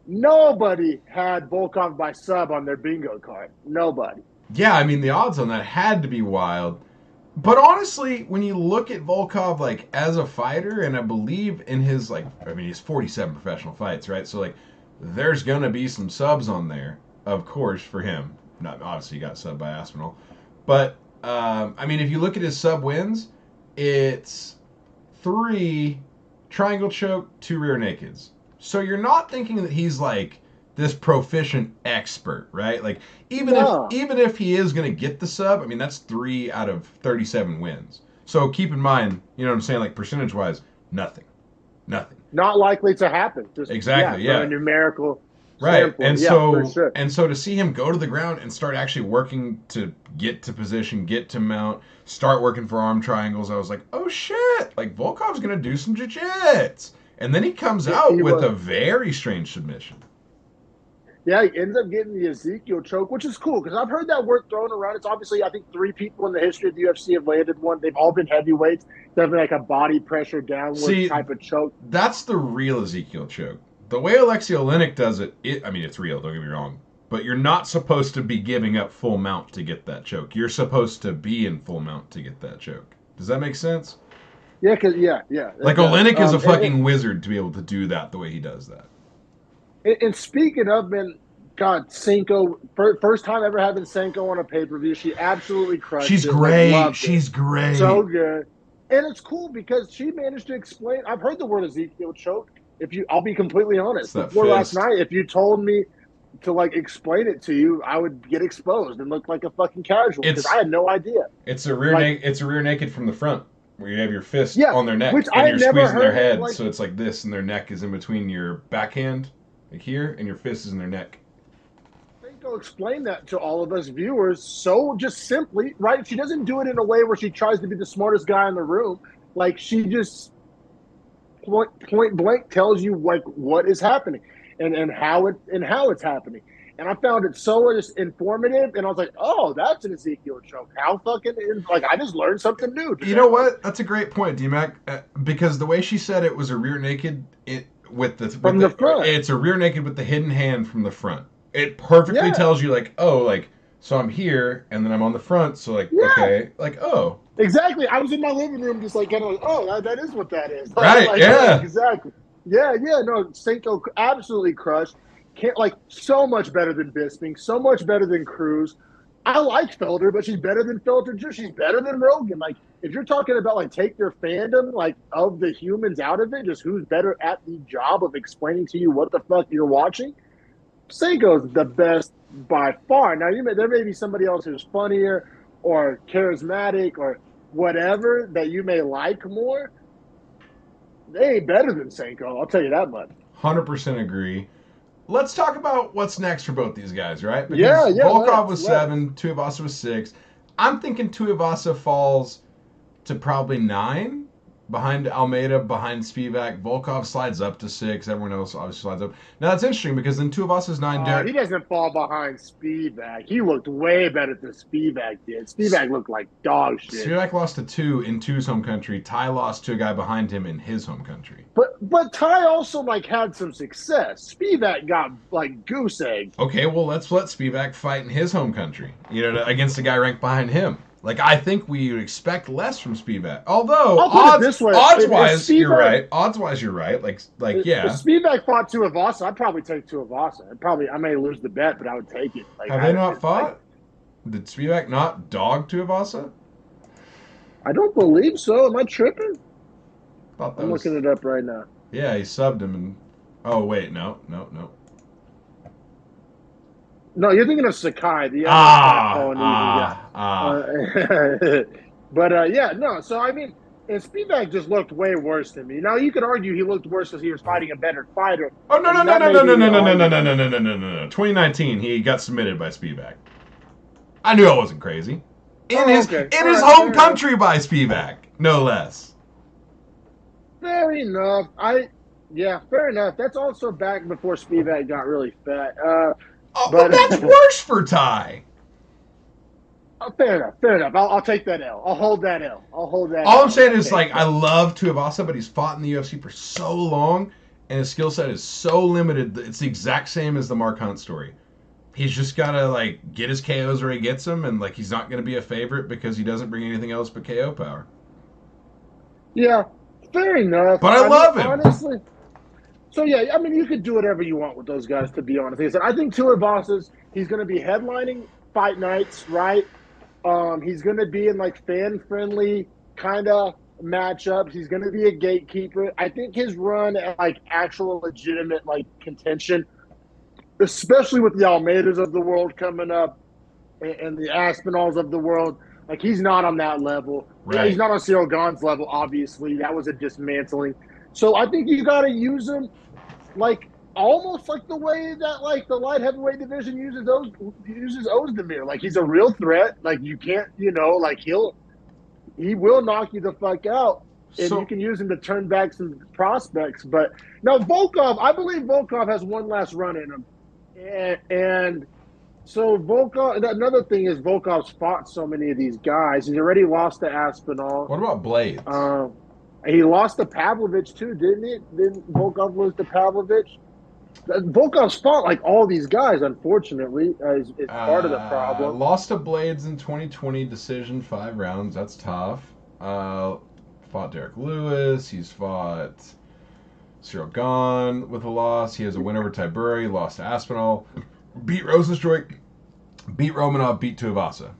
Nobody had Volkov by sub on their bingo card. Nobody. Yeah, I mean, the odds on that had to be wild. But honestly, when you look at Volkov, like, as a fighter, and I believe in his, like, I mean, he's 47 professional fights, right? So, like, there's going to be some subs on there, of course, for him. Not obviously, he got subbed by Aspinall. But, I mean, if you look at his sub wins, it's 3 triangle choke, 2 rear nakeds. So you're not thinking that he's, like, this proficient expert, right? Like, even if he is going to get the sub, I mean, that's 3 out of 37 wins. So keep in mind, you know what I'm saying, like, percentage-wise, nothing. Not likely to happen. Just, exactly, yeah. A numerical right, standpoint. and so to see him go to the ground and start actually working to get to position, get to mount, start working for arm triangles, I was like, oh shit, like, Volkov's going to do some jiu-jits. And then he comes out with a very strange submission. Yeah, he ends up getting the Ezekiel choke, which is cool because I've heard that word thrown around. It's obviously, I think, 3 people in the history of the UFC have landed one. They've all been heavyweights. Definitely like a body pressure downward type of choke. That's the real Ezekiel choke. The way Alexei Oleinik does it, I mean, it's real, don't get me wrong. But you're not supposed to be giving up full mount to get that choke. You're supposed to be in full mount to get that choke. Does that make sense? Yeah, yeah. Like, Oleinik is a fucking wizard to be able to do that the way he does that. And speaking of, man, God, Senko, first time ever having Senko on a pay-per-view. She absolutely crushed it. She's great. She's great. So good. And it's cool because she managed to explain. I've heard the word Ezekiel choke. I'll be completely honest. Before last night, if you told me to, like, explain it to you, I would get exposed and look like a fucking casual because I had no idea. It's a rear naked from the front. Where you have your fist on their neck and you're squeezing their head, so it's like this, and their neck is in between your backhand, like here, and your fist is in their neck. Senko explained that to all of us viewers so just simply, right? She doesn't do it in a way where she tries to be the smartest guy in the room. Like, she just point blank tells you, like, what is happening and how it's happening. And I found it so just informative, and I was like, "Oh, that's an Ezekiel choke. How fucking like I just learned something new." You know what? That's a great point, D-Mac. Because the way she said it was a rear naked from the front. It's a rear naked with the hidden hand from the front. It perfectly tells you, like, oh, like, so I'm here and then I'm on the front. So, like, okay, like, oh, exactly. I was in my living room, just like kind of like, oh, that is what that is. Right? Like, yeah. Exactly. Yeah. No, Senko absolutely crushed. So much better than Bisping, so much better than Cruz. I like Felder, but she's better than Felder too. She's better than Rogan. Like, if you're talking about, like, take your fandom, like, of the humans out of it, just who's better at the job of explaining to you what the fuck you're watching, Senko's the best by far. Now, there may be somebody else who's funnier or charismatic or whatever that you may like more. They ain't better than Senko, I'll tell you that much. 100% agree. Let's talk about what's next for both these guys, right? Because Volkov was 7, Tuivasa was 6. I'm thinking Tuivasa falls to probably 9 behind Almeida, behind Spivak. Volkov slides up to 6. Everyone else obviously slides up. Now, that's interesting because then Tuivasa's 9. He doesn't fall behind Spivak. He looked way better than Spivak did. Spivak looked like dog shit. Spivak lost to 2 in 2's home country. Ty lost to a guy behind him in his home country. But Ty also, like, had some success. Spivak got, like, goose egg. Okay, well, let's let Spivak fight in his home country, against a guy ranked behind him. Like, I think we would expect less from Spivak. Although, odds-wise, you're right. Odds-wise, you're right. Like, yeah. If Spivak fought Tuivasa, I'd probably take Tuivasa. I may lose the bet, but I would take it. Like, have they not fought? Did Spivak not dog Tuivasa? I don't believe so. Am I tripping? I'm looking it up right now. Yeah, he subbed him and... Oh, wait, no. No, you're thinking of Sakai. The But yeah, no. So I mean, and Spivak just looked way worse than me. Now you could argue he looked worse because he was fighting a better fighter, Oh no no and no that no may no no be no the no no no argument. no no no no no no. 2019, he got submitted by Spivak. I knew I wasn't crazy. Oh, okay. In All his right, home fair enough. country by Spivak, no less. Fair enough. Yeah, fair enough. That's also back before Spivak got really fat. Oh, but But that's worse for Ty. fair enough. Fair enough. I'll take that L. I'll hold that L. I'll hold that All I'm L in saying that is, case. like, I But love Tuivasa, but he's fought in the UFC for so long, and his skill set is so limited that it's the exact same as the Mark Hunt story. He's just gotta like get his KOs where he gets them, and like he's not gonna be a favorite because he doesn't bring anything else but KO power. yeah, fair enough. But I I mean, love him. honestly. So yeah, I mean, you could do whatever you want with those guys. To be honest, like I said, I think Tuivasa, he's going to be headlining fight nights, right? He's going to be in like fan friendly kind of matchups. He's going to be a gatekeeper. I think his run at like actual legitimate like contention, especially with the Almeidas of the world coming up and the Aspinalls of the world, like he's not on that level. Yeah, he's Right. not on Cyril Gahn's level. Obviously, that was a dismantling. So I think you got to use him like almost like the way that like the light heavyweight division uses Ozdemir. Like he's a real threat. Like you can't, like he will knock you the fuck out, and you So can use him to turn back some prospects. But now Volkov, I believe Volkov has one last run in him, and so Volkov. Another thing is Volkov's fought so many of these guys. He's already lost to Aspinall. what about Blades? Um, he lost to Pavlovich too, didn't he? Didn't Volkov lose to Pavlovich? Volkov's fought like all these guys, unfortunately, is part of the problem. Lost to Blades in 2020, decision 5 rounds. That's tough. Fought Derek Lewis. He's fought Cyril Gahn with a loss. He has a win over Tyburi. Lost to Aspinall. Beat Rosenstruik. Beat Romanov. Beat Tuivasa.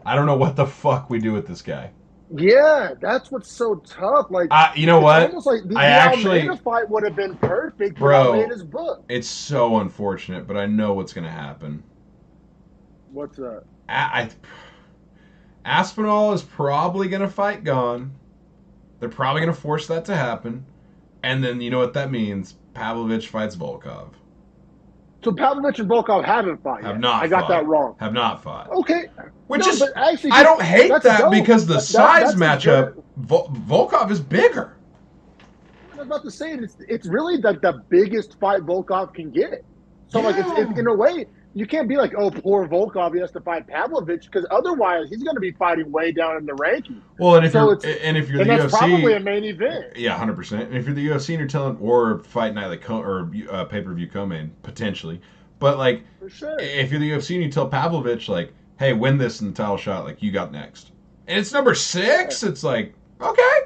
I don't know what the fuck we do with this guy. Yeah, that's what's so tough. Like, You know it's what? almost like the I actually, Almeida fight would have been perfect for bro, Almeida's book. it's so unfortunate, but I know what's going to happen. What's that? Aspinall is probably going to fight Gahn. They're probably going to force that to happen. And then you know what that means? Pavlovich fights Volkov. So Pavlovich and Volkov haven't fought Have yet. not I got fought. that wrong. Have not fought. Okay. Which No, is, but actually, I don't hate that's that dope. because the size That's matchup, good. Volkov is bigger. I was about to say it's really like the biggest fight Volkov can get. So like it's Yeah. in a way you can't be like, oh, poor Volkov, he has to fight Pavlovich, because otherwise he's going to be fighting way down in the ranking. Well, and if So you're it's the that's probably a UFC, main event. yeah, 100%. And if you're the UFC and you're telling, or fight night like or pay per view co-main potentially, but like For sure. if you're the UFC and you tell Pavlovich like, hey, win this in the title shot, like you got next, and it's number 6, it's like okay.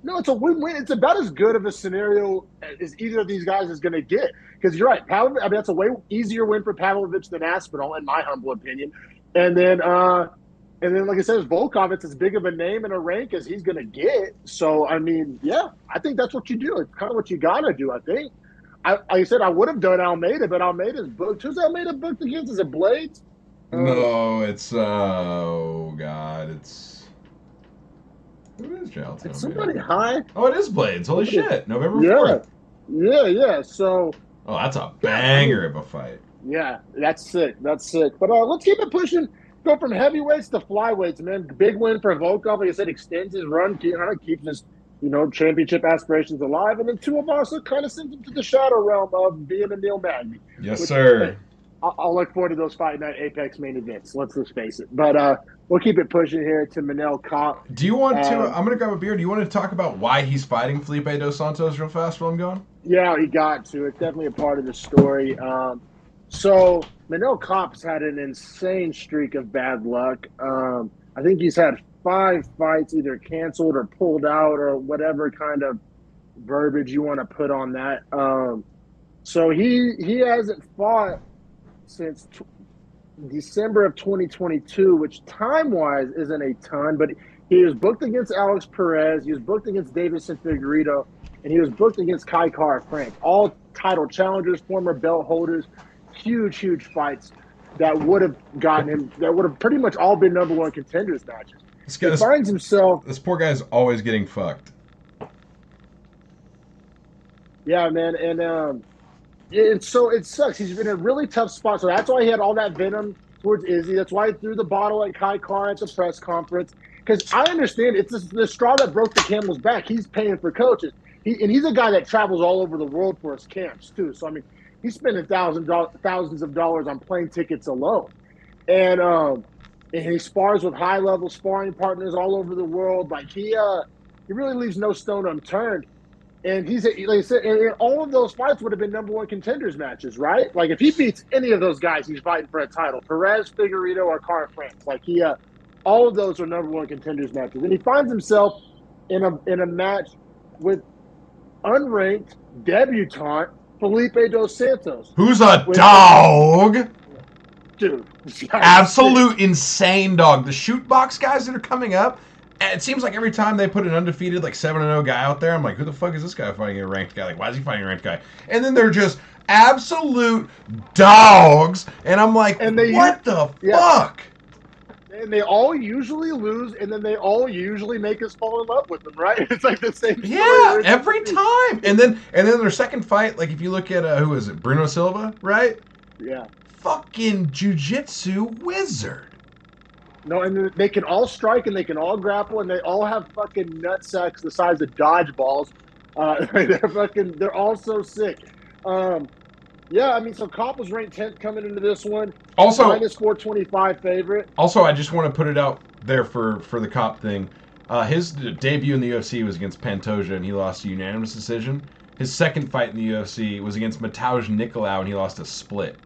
No, it's a win-win. It's about as good of a scenario as either of these guys is going to get. Because you're right, Pavlovich. I mean, that's a way easier win for Pavlovich than Aspinall, in my humble opinion. And then, like I said, Volkov, it's as big of a name and a rank as he's going to get. So, I mean, yeah, I think that's what you do. It's kind of what you got to do. I think. Like I said, I would have done Almeida, but Almeida's booked. Who's Almeida booked against? Is it Blades? No, it's oh god, it's who is Jalton? It's somebody high. Oh, it is Blades. Holy shit, November Yeah, 4th. yeah. So. Oh, that's a banger of a fight. Yeah, that's sick. That's sick. But let's keep it pushing. Go from heavyweights to flyweights, man. Big win for Volkov. Like I said, extends his run, keeps his championship aspirations alive. And then Tuivasa kind of sends him to the shadow realm of being a Neil Magny. Yes, sir. I'll look forward to those Fight Night Apex main events. Let's face it. But we'll keep it pushing here to Manel Kape. Do you want to? I'm gonna grab a beer. Do you want to talk about why he's fighting Felipe dos Santos real fast while I'm going? Yeah, he got to. It's definitely a part of the story. So Manel Kape's had an insane streak of bad luck. I think he's had 5 fights either canceled or pulled out or whatever kind of verbiage you want to put on that. So he hasn't fought since December of 2022, which time-wise isn't a ton, but he was booked against Alex Perez, he was booked against Davison Figueiredo, and he was booked against Kai Kara France. All title challengers, former belt holders, huge fights that would have gotten him, that would have pretty much all been number 1 contenders matches. He finds himself. This poor guy's always getting fucked. Yeah, man, and so it sucks. He's been in a really tough spot. So that's why he had all that venom towards Izzy. That's why he threw the bottle at Kai Car at the press conference. Because I understand it's the straw that broke the camel's back. He's paying for coaches. He's a guy that travels all over the world for his camps too. So I mean, he's spending thousands of dollars on plane tickets alone, and he spars with high level sparring partners all over the world. Like he really leaves no stone unturned. And he's like I said, and all of those fights would have been number one contenders matches, right? Like if he beats any of those guys, he's fighting for a title. Perez, Figueiredo, or Cara France. Like all of those are number one contenders matches. And he finds himself in a match with unranked debutant Felipe dos Santos, who's a dog. Dude, absolute insane dog. The shoot box guys that are coming up. It seems like every time they put an undefeated, like 7-0 guy out there, I'm like, who the fuck is this guy fighting a ranked guy? Like, why is he fighting a ranked guy? And then they're just absolute dogs. And I'm like, what the fuck? And they all usually lose, and then they all usually make us fall in love with them, right? It's like the same story. Yeah, every time. And then their second fight, like if you look at, who is it, Bruno Silva, right? Yeah. Fucking jiu-jitsu wizard. No, and they can all strike and they can all grapple and they all have fucking nutsacks the size of dodgeballs. They're all so sick. Yeah, I mean, so Kape was ranked 10th coming into this one. Also, minus 425 favorite. Also, I just want to put it out there for the Kape thing. His debut in the UFC was against Pantoja and he lost a unanimous decision. His second fight in the UFC was against Mateusz Nicolau and he lost a split.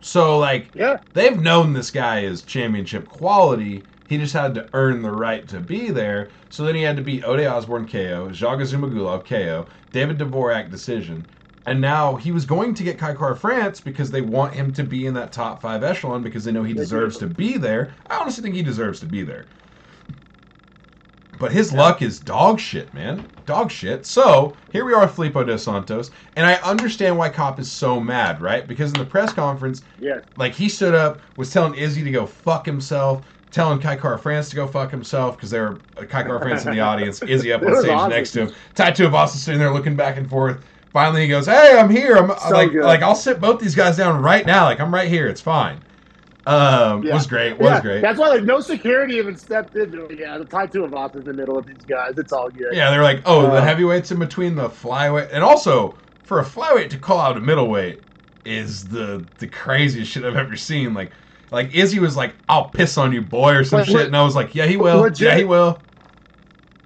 So, like, they've known this guy is championship quality. He just had to earn the right to be there. So then he had to beat Ode Osborne KO, Jaga Zumagulov KO, David Dvorak decision. And now he was going to get Kai Kara France because they want him to be in that top 5 echelon because they know he deserves to be there. I honestly think he deserves to be there. But his luck is dog shit, man. Dog shit. So, here we are with Felipe dos Santos. And I understand why Kape is so mad, right? Because in the press conference, like, he stood up, was telling Izzy to go fuck himself, telling Kai Kara France to go fuck himself, because there were Kai Kara France in the audience, Izzy up on stage next to him. Tai Tuivasa sitting there looking back and forth. Finally, he goes, hey, I'm here. I'm like, I'll sit both these guys down right now. Like, I'm right here. It's fine. Was great. That's why, like, no security even stepped in. The Tai Tuivasa in the middle of these guys. It's all good. Yeah, they're like, the heavyweights in between the flyweight. And also, for a flyweight to call out a middleweight is the craziest shit I've ever seen. Like Izzy was like, I'll piss on you, boy, or some shit. And I was like, yeah, he will. Yeah, he will.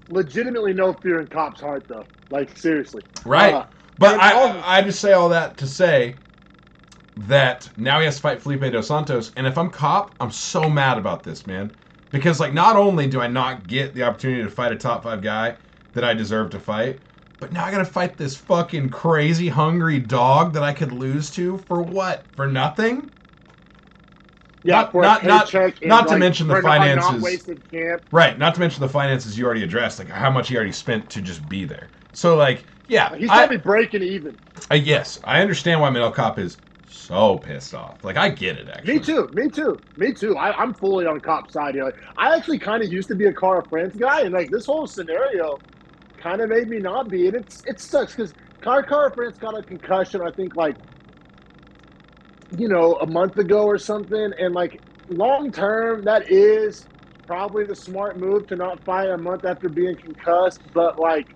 Legitimately no fear in Kape's heart, though. Like, seriously. Right. But I just say all that to say that now he has to fight Felipe dos Santos, and if I'm Kape, I'm so mad about this, man. Because, like, not only do I not get the opportunity to fight a top 5 guy that I deserve to fight, but now I gotta fight this fucking crazy, hungry dog that I could lose to for what? For nothing? Yeah, not to mention the finances. Wasted camp. Right, not to mention the finances you already addressed, like how much he already spent to just be there. So, like, yeah. He's probably breaking even. Yes, I understand why Manel Kape is so pissed off. Like, I get it, actually. Me too. I'm fully on Kape's side here. Like, I actually kind of used to be a Cara France guy, and, like, this whole scenario kind of made me not be. And it sucks because Cara France got a concussion, I think, like, a month ago or something. And, like, long term, that is probably the smart move to not fight a month after being concussed. But, like,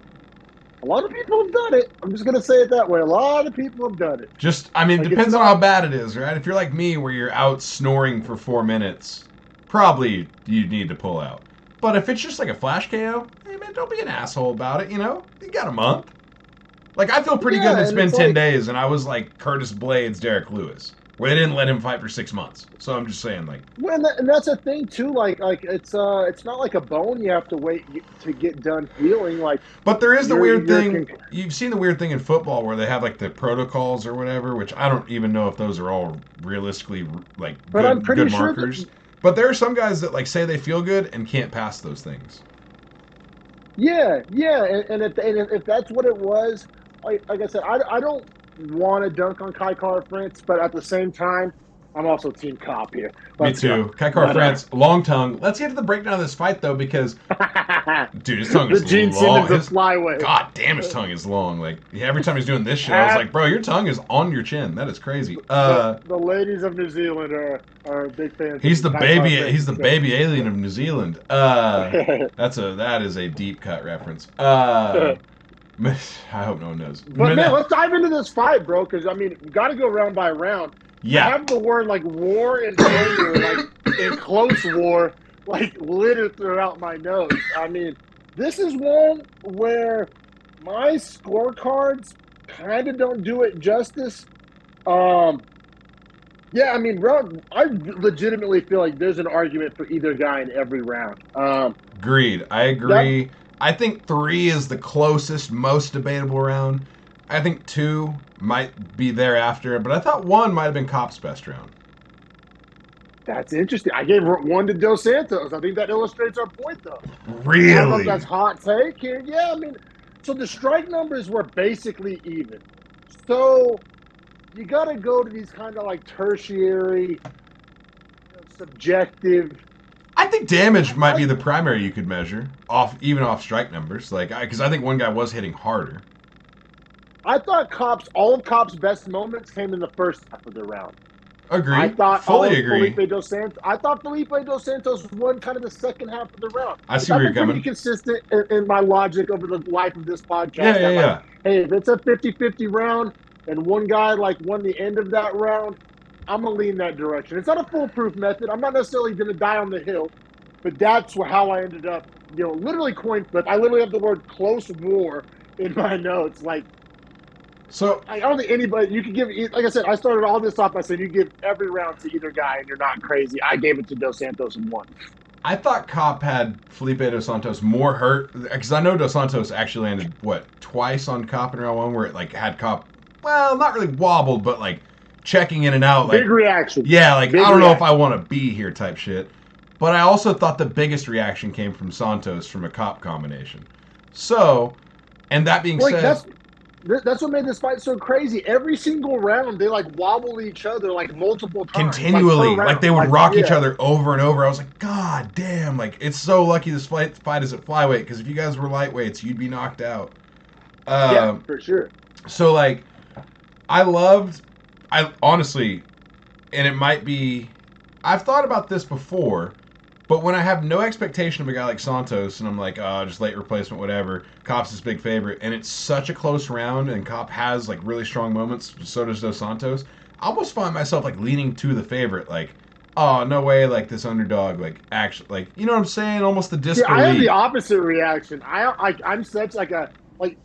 a lot of people have done it. I'm just going to say it that way. A lot of people have done it. It depends on how bad it is, right? If you're like me where you're out snoring for 4 minutes, probably you need to pull out. But if it's just like a flash KO, hey, man, don't be an asshole about it, You got a month. Like, I feel pretty good it's been 10 days, and I was like Curtis Blades, Derek Lewis, where they didn't let him fight for 6 months. So I'm just saying, like... Well, and that's a thing, too. Like it's not like a bone you have to wait to get done healing. Like, but there is the weird thing... You've seen the weird thing in football where they have, like, the protocols or whatever, which I don't even know if those are all realistically, like, good markers. But there are some guys that, like, say they feel good and can't pass those things. Yeah. And if that's what it was, like I said, I don't want to dunk on Kai Kara France, but at the same time, I'm also Team Cop here. Me too. Kaikar France, long tongue. Let's get to the breakdown of this fight, though, because, dude, his tongue is the Gene long. Simmons of flyweight. God damn, his tongue is long. Like, every time he's doing this shit, I was like, bro, your tongue is on your chin. That is crazy. The ladies of New Zealand are big fans. He's the baby. He's the baby alien of New Zealand. That is a deep cut reference. I hope no one knows. But man, let's dive into this fight, bro. Because I mean, we got to go round by round. Yeah. I have the word like war and anger, like in close war, like littered throughout my notes. I mean, this is one where my scorecards kind of don't do it justice. Yeah, I mean, I legitimately feel like there's an argument for either guy in every round. Agreed. I agree. I think 3 is the closest, most debatable round. I think 2 might be thereafter, but I thought 1 might have been Kape's best round. That's interesting. I gave 1 to Dos Santos. I think that illustrates our point, though. Really? I don't know if that's hot take here. Yeah, I mean, so the strike numbers were basically even. So you got to go to these kind of like tertiary, subjective. I think damage might be the primary you could measure, even off strike numbers. Like, because I think one guy was hitting harder. I thought all of Kape's best moments came in the first half of the round. Agree. I thought fully agree. Felipe Dos Santos won kind of the second half of the round. I see where you're coming. Pretty consistent in my logic over the life of this podcast. Yeah. Like, hey, if it's a 50-50 round and one guy like won the end of that round, I'm gonna lean that direction. It's not a foolproof method. I'm not necessarily gonna die on the hill, but that's how I ended up. Literally coin flip. I literally have the word close war in my notes. Like. So I don't think anybody you could give. Like I said, I started all this off by saying you give every round to either guy, and you're not crazy. I gave it to Dos Santos in 1. I thought Kape had Felipe Dos Santos more hurt because I know Dos Santos actually landed twice on Kape in round 1 where it like had Kape, well, not really wobbled, but like checking in and out. Like, big reaction. Yeah, like big I don't know if reaction. I want to be here type shit. But I also thought the biggest reaction came from Santos from a Kape combination. So, and that being said. That's what made this fight so crazy. Every single round, they like wobble each other like multiple times. Continually. Like they would rock each other over and over. I was like, God damn. Like, it's so lucky this fight is at flyweight because if you guys were lightweights, you'd be knocked out. Yeah, for sure. So, like, I honestly, and it might be, I've thought about this before, but when I have no expectation of a guy like Santos, and I'm like, oh, just late replacement, whatever, Kape's his big favorite, and it's such a close round, and Kape has, like, really strong moments, so does Dos Santos, I almost find myself, like, leaning to the favorite, like, oh, no way, like, this underdog, like, actually, like, you know what I'm saying? Almost the disbelief. Yeah, I have the opposite reaction. I'm such, like,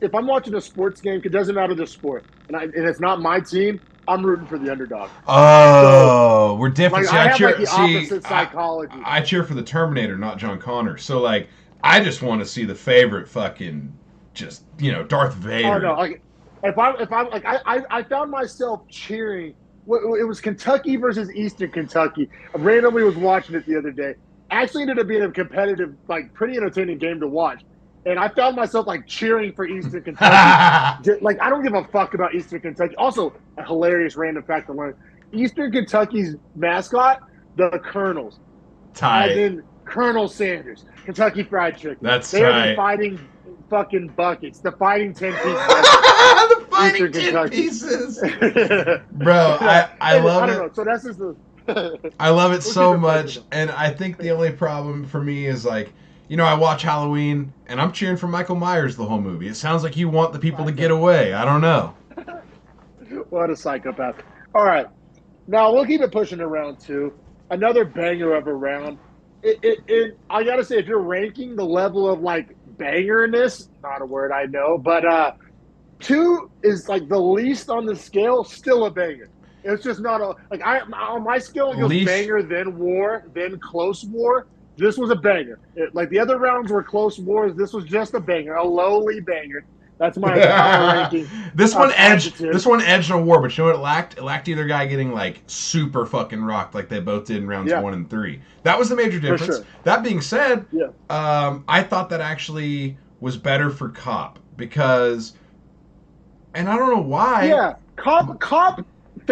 if I'm watching a sports game, it doesn't matter the sport, and it's not my team, I'm rooting for the underdog. Oh, so, we're different. Like, I have the opposite psychology. I cheer for the Terminator, not John Connor. So, like, I just want to see the favorite fucking just, Darth Vader. Oh, no. Like, if I'm like, I found myself cheering. It was Kentucky versus Eastern Kentucky. I randomly was watching it the other day. Actually ended up being a competitive, like, pretty entertaining game to watch. And I found myself, like, cheering for Eastern Kentucky. Like, I don't give a fuck about Eastern Kentucky. Also, a hilarious random fact to learn. Eastern Kentucky's mascot, the Colonels. Tight. As in Colonel Sanders, Kentucky Fried Chicken. That's They're tight. the fighting fucking buckets. The fighting 10 pieces. The fighting 10 pieces. Bro, I love it. I don't know. So that's just the... I love it so much. And I think the only problem for me is, like, I watch Halloween, and I'm cheering for Michael Myers the whole movie. It sounds like you want the people to get away. I don't know. What a psychopath. All right. Now, we'll keep it pushing to round 2. Another banger of a round. I got to say, if you're ranking the level of, like, bangerness, not a word I know, but 2 is, like, the least on the scale, still a banger. It's just not a... Like, on my scale, it goes banger, then war, then close war. This was a banger. Like the other rounds were close wars. This was just a banger, a lowly banger. That's my ranking. This one edged a war, but you know what it lacked? It lacked either guy getting like super fucking rocked like they both did in rounds 1 and 3. That was the major difference. Sure. That being said, I thought that actually was better for Kape because, and I don't know why. Yeah, Kape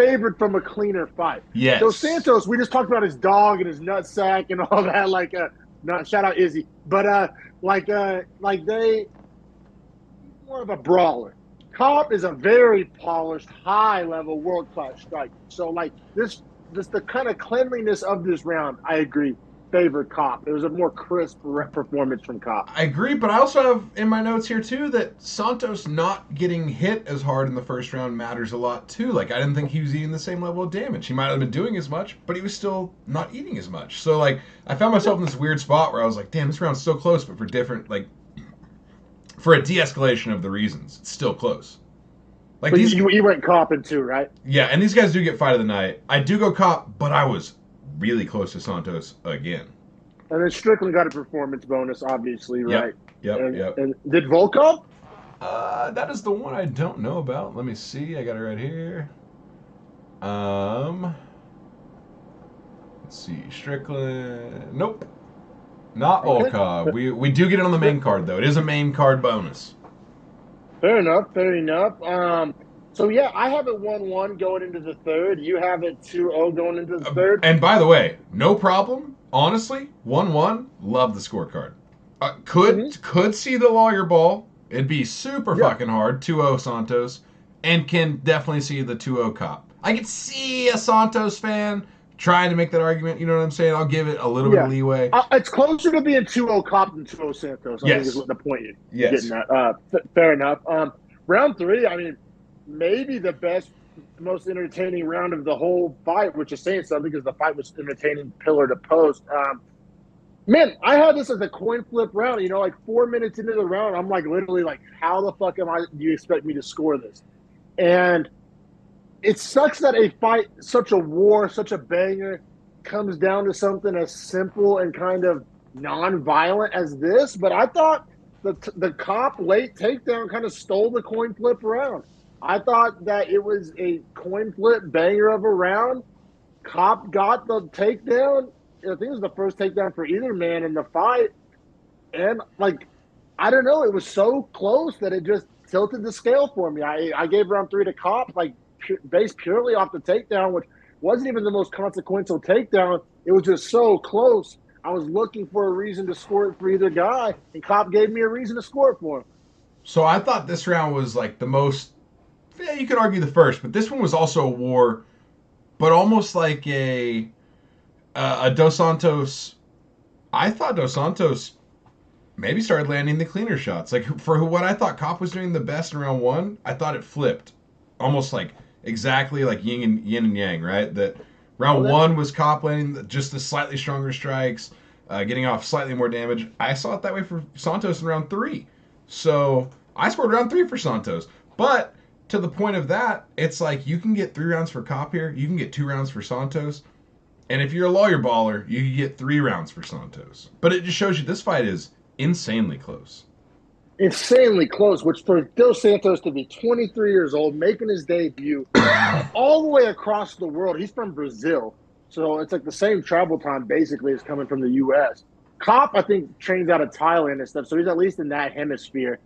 favored from a cleaner fight. Yes. Dos Santos, we just talked about his dog and his nutsack and all that. Like, shout out Izzy, but they more of a brawler. Kape is a very polished, high level, world class striker. So like this the kind of cleanliness of this round, I agree, favored Kape. It was a more crisp performance from Kape. I agree, but I also have in my notes here too that Santos not getting hit as hard in the first round matters a lot too. Like I didn't think he was eating the same level of damage. He might have been doing as much, but he was still not eating as much. So like I found myself in this weird spot where I was like, damn, this round's so close, but for different for a de-escalation of the reasons, it's still close. Like but you went Kape in two, right? Yeah, and these guys do get fight of the night. I do go Kape, but I was really close to Santos again. And then Strickland got a performance bonus, obviously, right? Yep. And did Volkov? That is the one I don't know about. Let me see. I got it right here. Let's see. Strickland. Nope. Not Volkov. We do get it on the main card, though. It is a main card bonus. Fair enough. So, yeah, I have it 1-1 going into the third. You have it 2-0 going into the third. And by the way, no problem. Honestly, 1-1, love the scorecard. Could see the lawyer ball. It'd be super fucking hard. 2-0 Santos. And can definitely see the 2-0 Kape. I could see a Santos fan trying to make that argument. You know what I'm saying? I'll give it a little bit of leeway. It's closer to being 2-0 Kape than 2-0 Santos. I think is what the point you're getting at. Fair enough. Round three, I mean, maybe the best, most entertaining round of the whole fight, which is saying something because the fight was entertaining pillar to post. Man, I had this as a coin flip round. You know, like 4 minutes into the round, I'm like literally like, how the fuck do you expect me to score this? And it sucks that a fight, such a war, such a banger, comes down to something as simple and kind of non-violent as this. But I thought the Kape late takedown kind of stole the coin flip round. I thought that it was a coin flip banger of a round. Kape got the takedown. I think it was the first takedown for either man in the fight. And, like, I don't know. It was so close that it just tilted the scale for me. I gave round three to Kape, like, based purely off the takedown, which wasn't even the most consequential takedown. It was just so close. I was looking for a reason to score it for either guy, and Kape gave me a reason to score it for him. So I thought this round was like the most, you could argue the first, but this one was also a war, but almost like a Dos Santos. I thought Dos Santos maybe started landing the cleaner shots. Like for what I thought Kape was doing the best in round one, I thought it flipped. Almost like exactly like yin and yang, right? That round one was Kape landing just the slightly stronger strikes, getting off slightly more damage. I saw it that way for Santos in round three. So I scored round three for Santos. But to the point of that, it's like you can get 3 rounds for Kape here. You can get 2 rounds for Santos. And if you're a lawyer baller, you can get 3 rounds for Santos. But it just shows you this fight is insanely close. Insanely close, which for Dos Santos to be 23 years old, making his debut all the way across the world. He's from Brazil, so it's like the same travel time basically as coming from the U.S. Kape, I think, trains out of Thailand and stuff, so he's at least in that hemisphere.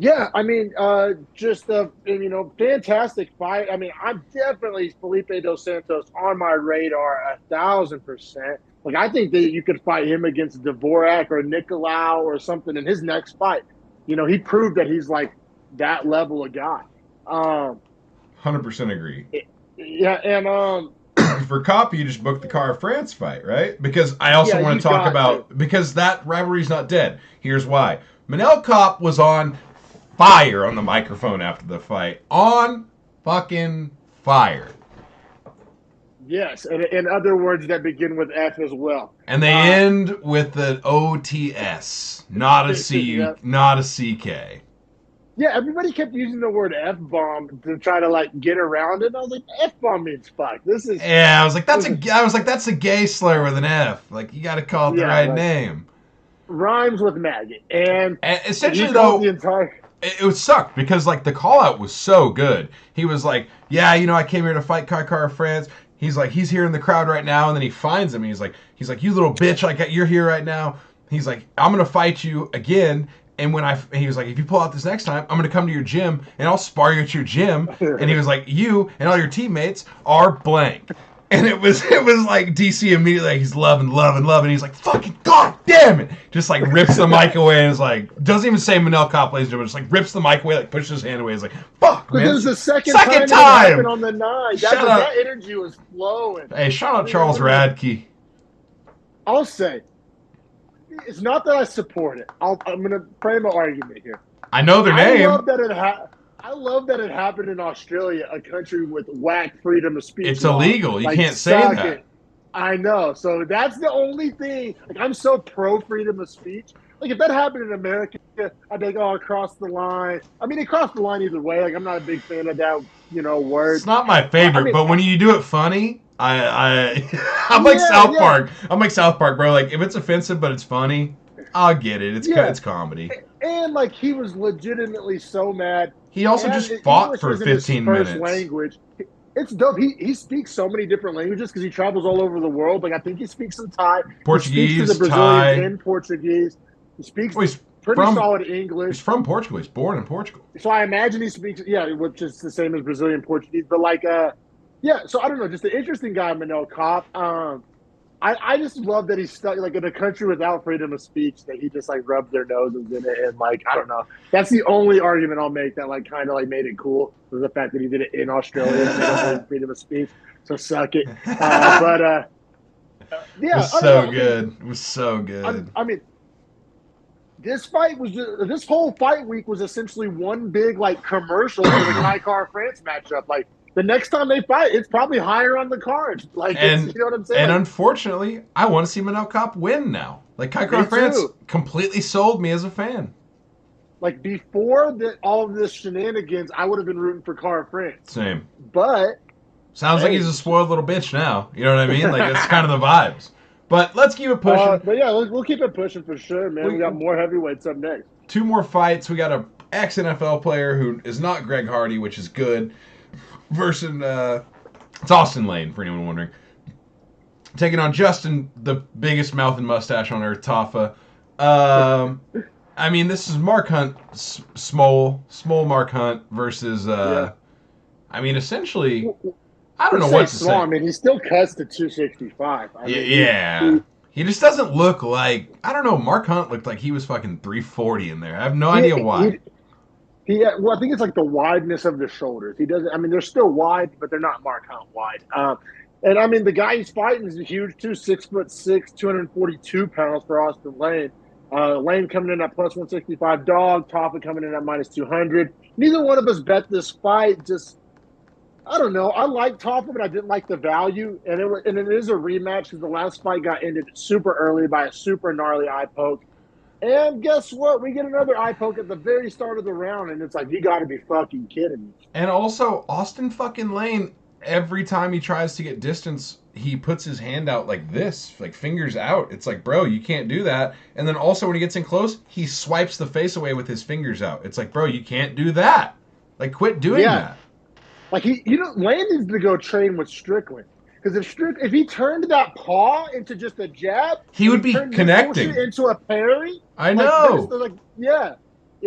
Yeah, I mean, just a fantastic fight. I mean, I'm definitely Felipe Dos Santos on my radar 1,000%. Like, I think that you could fight him against Dvorak or Nicolau or something in his next fight. You know, he proved that he's like that level of guy. 100% agree. Yeah, and for Kape, you just booked the Cara France fight, right? Because I also want to talk about because that rivalry's not dead. Here's why. Manel Kape was on fire on the microphone after the fight. On fucking fire. Yes, and in other words that begin with F as well. And they end with an OTS, not a C, not a CK. Yeah, everybody kept using the word F-bomb to try to like get around it. I was like, F-bomb means fuck. This is I was like, that's a gay slur with an F. Like you got to call it the right name. Rhymes with maggot, and essentially though, it would suck because like the call out was so good. He was like, yeah, I came here to fight Cara France. He's like, he's here in the crowd right now, and then he finds him. And he's like, you little bitch, like you're here right now. He's like, I'm gonna fight you again. And he was like, if you pull out this next time, I'm going to come to your gym and I'll spar you at your gym. And he was like, you and all your teammates are blank. And it was like DC immediately, like, he's loving. He's like, fucking god damn it. Just like rips the mic away and is like, doesn't even say Manel Kape, ladies and gentlemen, just like rips the mic away, like pushes his hand away. He's like, fuck, man. This is the second time it happened on the 9. That energy was flowing. Hey, shout out Charles Radke. I'll say, it's not that I support it. I'm going to frame an argument here. I know their name. I love that it happened in Australia, a country with whack freedom of speech. It's illegal. You can't say that. I know. So that's the only thing. Like, I'm so pro freedom of speech. Like, if that happened in America, I'd be like, oh, across the line. I mean, it crossed the line either way. Like, I'm not a big fan of that, word. It's not my favorite, but when you do it funny, I'm like South Park. I'm like South Park, bro. Like, if it's offensive but it's funny, I'll get it. It's comedy. And like, he was legitimately so mad. He also just fought for 15 minutes. Language. It's dope. He speaks so many different languages because he travels all over the world. Like, I think he speaks some Thai, Portuguese, he speaks to the Brazilians in Portuguese. He speaks pretty solid English. He's from Portugal. He's born in Portugal. So I imagine he speaks, which is the same as Brazilian Portuguese. But like, so I don't know. Just an interesting guy, Manel Kape. I just love that he's stuck like in a country without freedom of speech, that he just like rubs their noses in it, and like, I don't know. That's the only argument I'll make that like kind of like made it cool, was the fact that he did it in Australia and they don't have freedom of speech. So suck it. Yeah, it was so good. It was so good. I mean, this whole fight week was essentially one big like commercial for the Kai Kara-France matchup. Like, the next time they fight, it's probably higher on the card. Like, you know what I'm saying? And unfortunately, I want to see Manel Kape win now. Like, Kai Kara-France completely sold me as a fan. Like, before all of this shenanigans, I would have been rooting for Kara-France. Same. But sounds like he's a spoiled little bitch now. You know what I mean? Like, it's kind of the vibes. But let's keep it pushing. But yeah, we'll keep it pushing for sure, man. We got more heavyweights up next. 2 more fights. We got a ex-NFL player who is not Greg Hardy, which is good. Versus it's Austin Lane, for anyone wondering. Taking on Justin, the biggest mouth and mustache on earth, Tafa. I mean, this is Mark Hunt, small Mark Hunt versus. I mean, essentially, I don't know what to say. I mean, he still cuts to 265. He just doesn't look like. I don't know. Mark Hunt looked like he was fucking 340 in there. I have no idea why. Well, I think it's like the wideness of the shoulders. He doesn't. I mean, they're still wide, but they're not Mark Hunt wide. And I mean, the guy he's fighting is huge too. 6'6", 242 pounds for Austin Lane. Lane coming in at plus 165 dog. Tafa coming in at minus 200. Neither one of us bet this fight. Just, I don't know. I like Tafa, but I didn't like the value. And it is a rematch because the last fight got ended super early by a super gnarly eye poke. And guess what? We get another eye poke at the very start of the round, and it's like, you got to be fucking kidding me. And also, Austin fucking Lane, every time he tries to get distance, he puts his hand out like this, like fingers out. It's like, bro, you can't do that. And then also when he gets in close, he swipes the face away with his fingers out. It's like, bro, you can't do that. Like, quit doing that. Like, Lane needs to go train with Strickland. Because if he turned that paw into just a jab, he would be connecting into a parry. I know.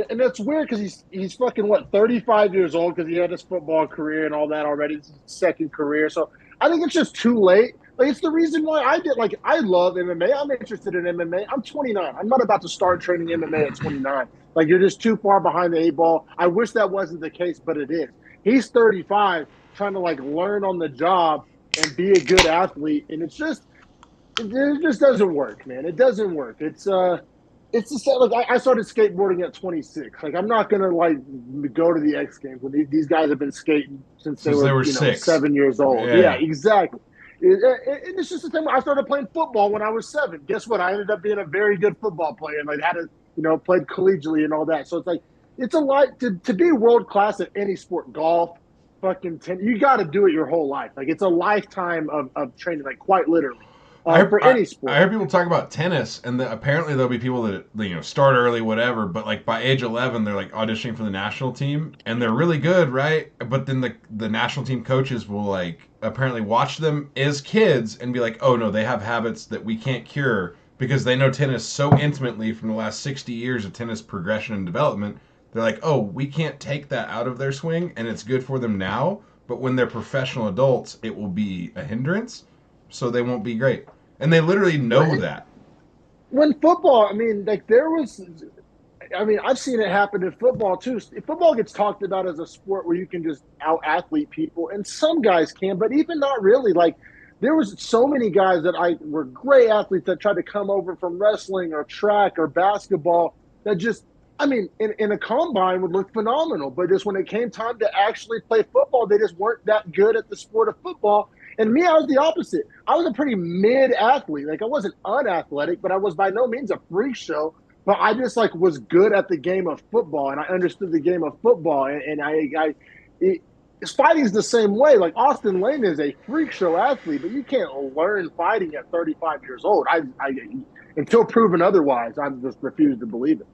And that's weird because he's fucking 35 years old, because he had his football career and all that already. It's his second career, so I think it's just too late. Like, it's the reason why I love MMA. I'm interested in MMA. I'm 29. I'm not about to start training MMA at 29. Like, you're just too far behind the 8 ball. I wish that wasn't the case, but it is. He's 35, trying to learn on the job and be a good athlete, and it just doesn't work, man. It doesn't work. It's just I started skateboarding at 26. Like, I'm not gonna go to the X Games when these guys have been skating since they were 6. 7 years old. Yeah, exactly. And it's just the thing. I started playing football when I was 7. Guess what? I ended up being a very good football player, and had to played collegiately and all that. So it's a lot to be world class at any sport. Golf, fucking you got to do it your whole life. Like, it's a lifetime of training, quite literally. For any sport. I heard people talk about tennis, and apparently there'll be people that start early, whatever. But by age 11, they're auditioning for the national team, and they're really good, right? But then the national team coaches will apparently watch them as kids and be like, oh no, they have habits that we can't cure because they know tennis so intimately from the last 60 years of tennis progression and development. They're like, oh, we can't take that out of their swing, and it's good for them now, but when they're professional adults, it will be a hindrance, so they won't be great. And they literally know that. When football, I mean, like I've seen it happen in football too. Football gets talked about as a sport where you can just out-athlete people, and some guys can, but even not really. Like, there was so many guys that were great athletes that tried to come over from wrestling or track or basketball that just, I mean, in a combine would look phenomenal, but just when it came time to actually play football, they just weren't that good at the sport of football. And me, I was the opposite. I was a pretty mid-athlete. Like, I wasn't unathletic, but I was by no means a freak show. But I just, like, was good at the game of football, and I understood the game of football. Fighting's the same way. Like, Austin Lane is a freak show athlete, but you can't learn fighting at 35 years old. Until proven otherwise, I just refuse to believe it.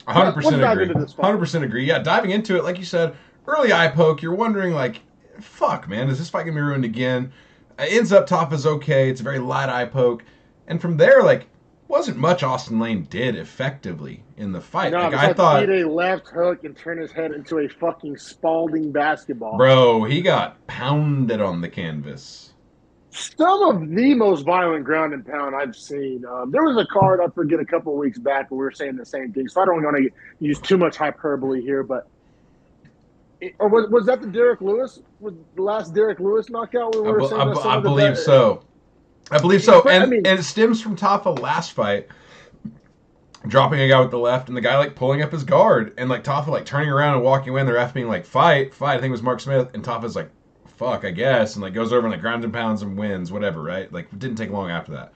100% agree. 100% agree. Yeah, diving into it, like you said, early eye poke, you're wondering, like, fuck, man, is this fight going to be ruined again? Ends up Tafa's okay. It's a very light eye poke. And from there, like, wasn't much Austin Lane did effectively in the fight. No, like, I thought, he a left hook and turn his head into a fucking Spalding basketball. Bro, he got pounded on the canvas. Some of the most violent ground and pound I've seen. There was a card, I forget, a couple of weeks back where we were saying the same thing. So I don't want to use too much hyperbole here, but was that the Derek Lewis? Was the last Derek Lewis knockout? We were saying I believe so. I believe so. And it stems from Tafa last fight, dropping a guy with the left, and the guy like pulling up his guard, and like Tafa like turning around and walking away, and the ref being like, fight. I think it was Mark Smith, and Tafa's like, fuck, I guess, and like goes over and like grounds and pounds and wins, whatever, right? Like, it didn't take long after that.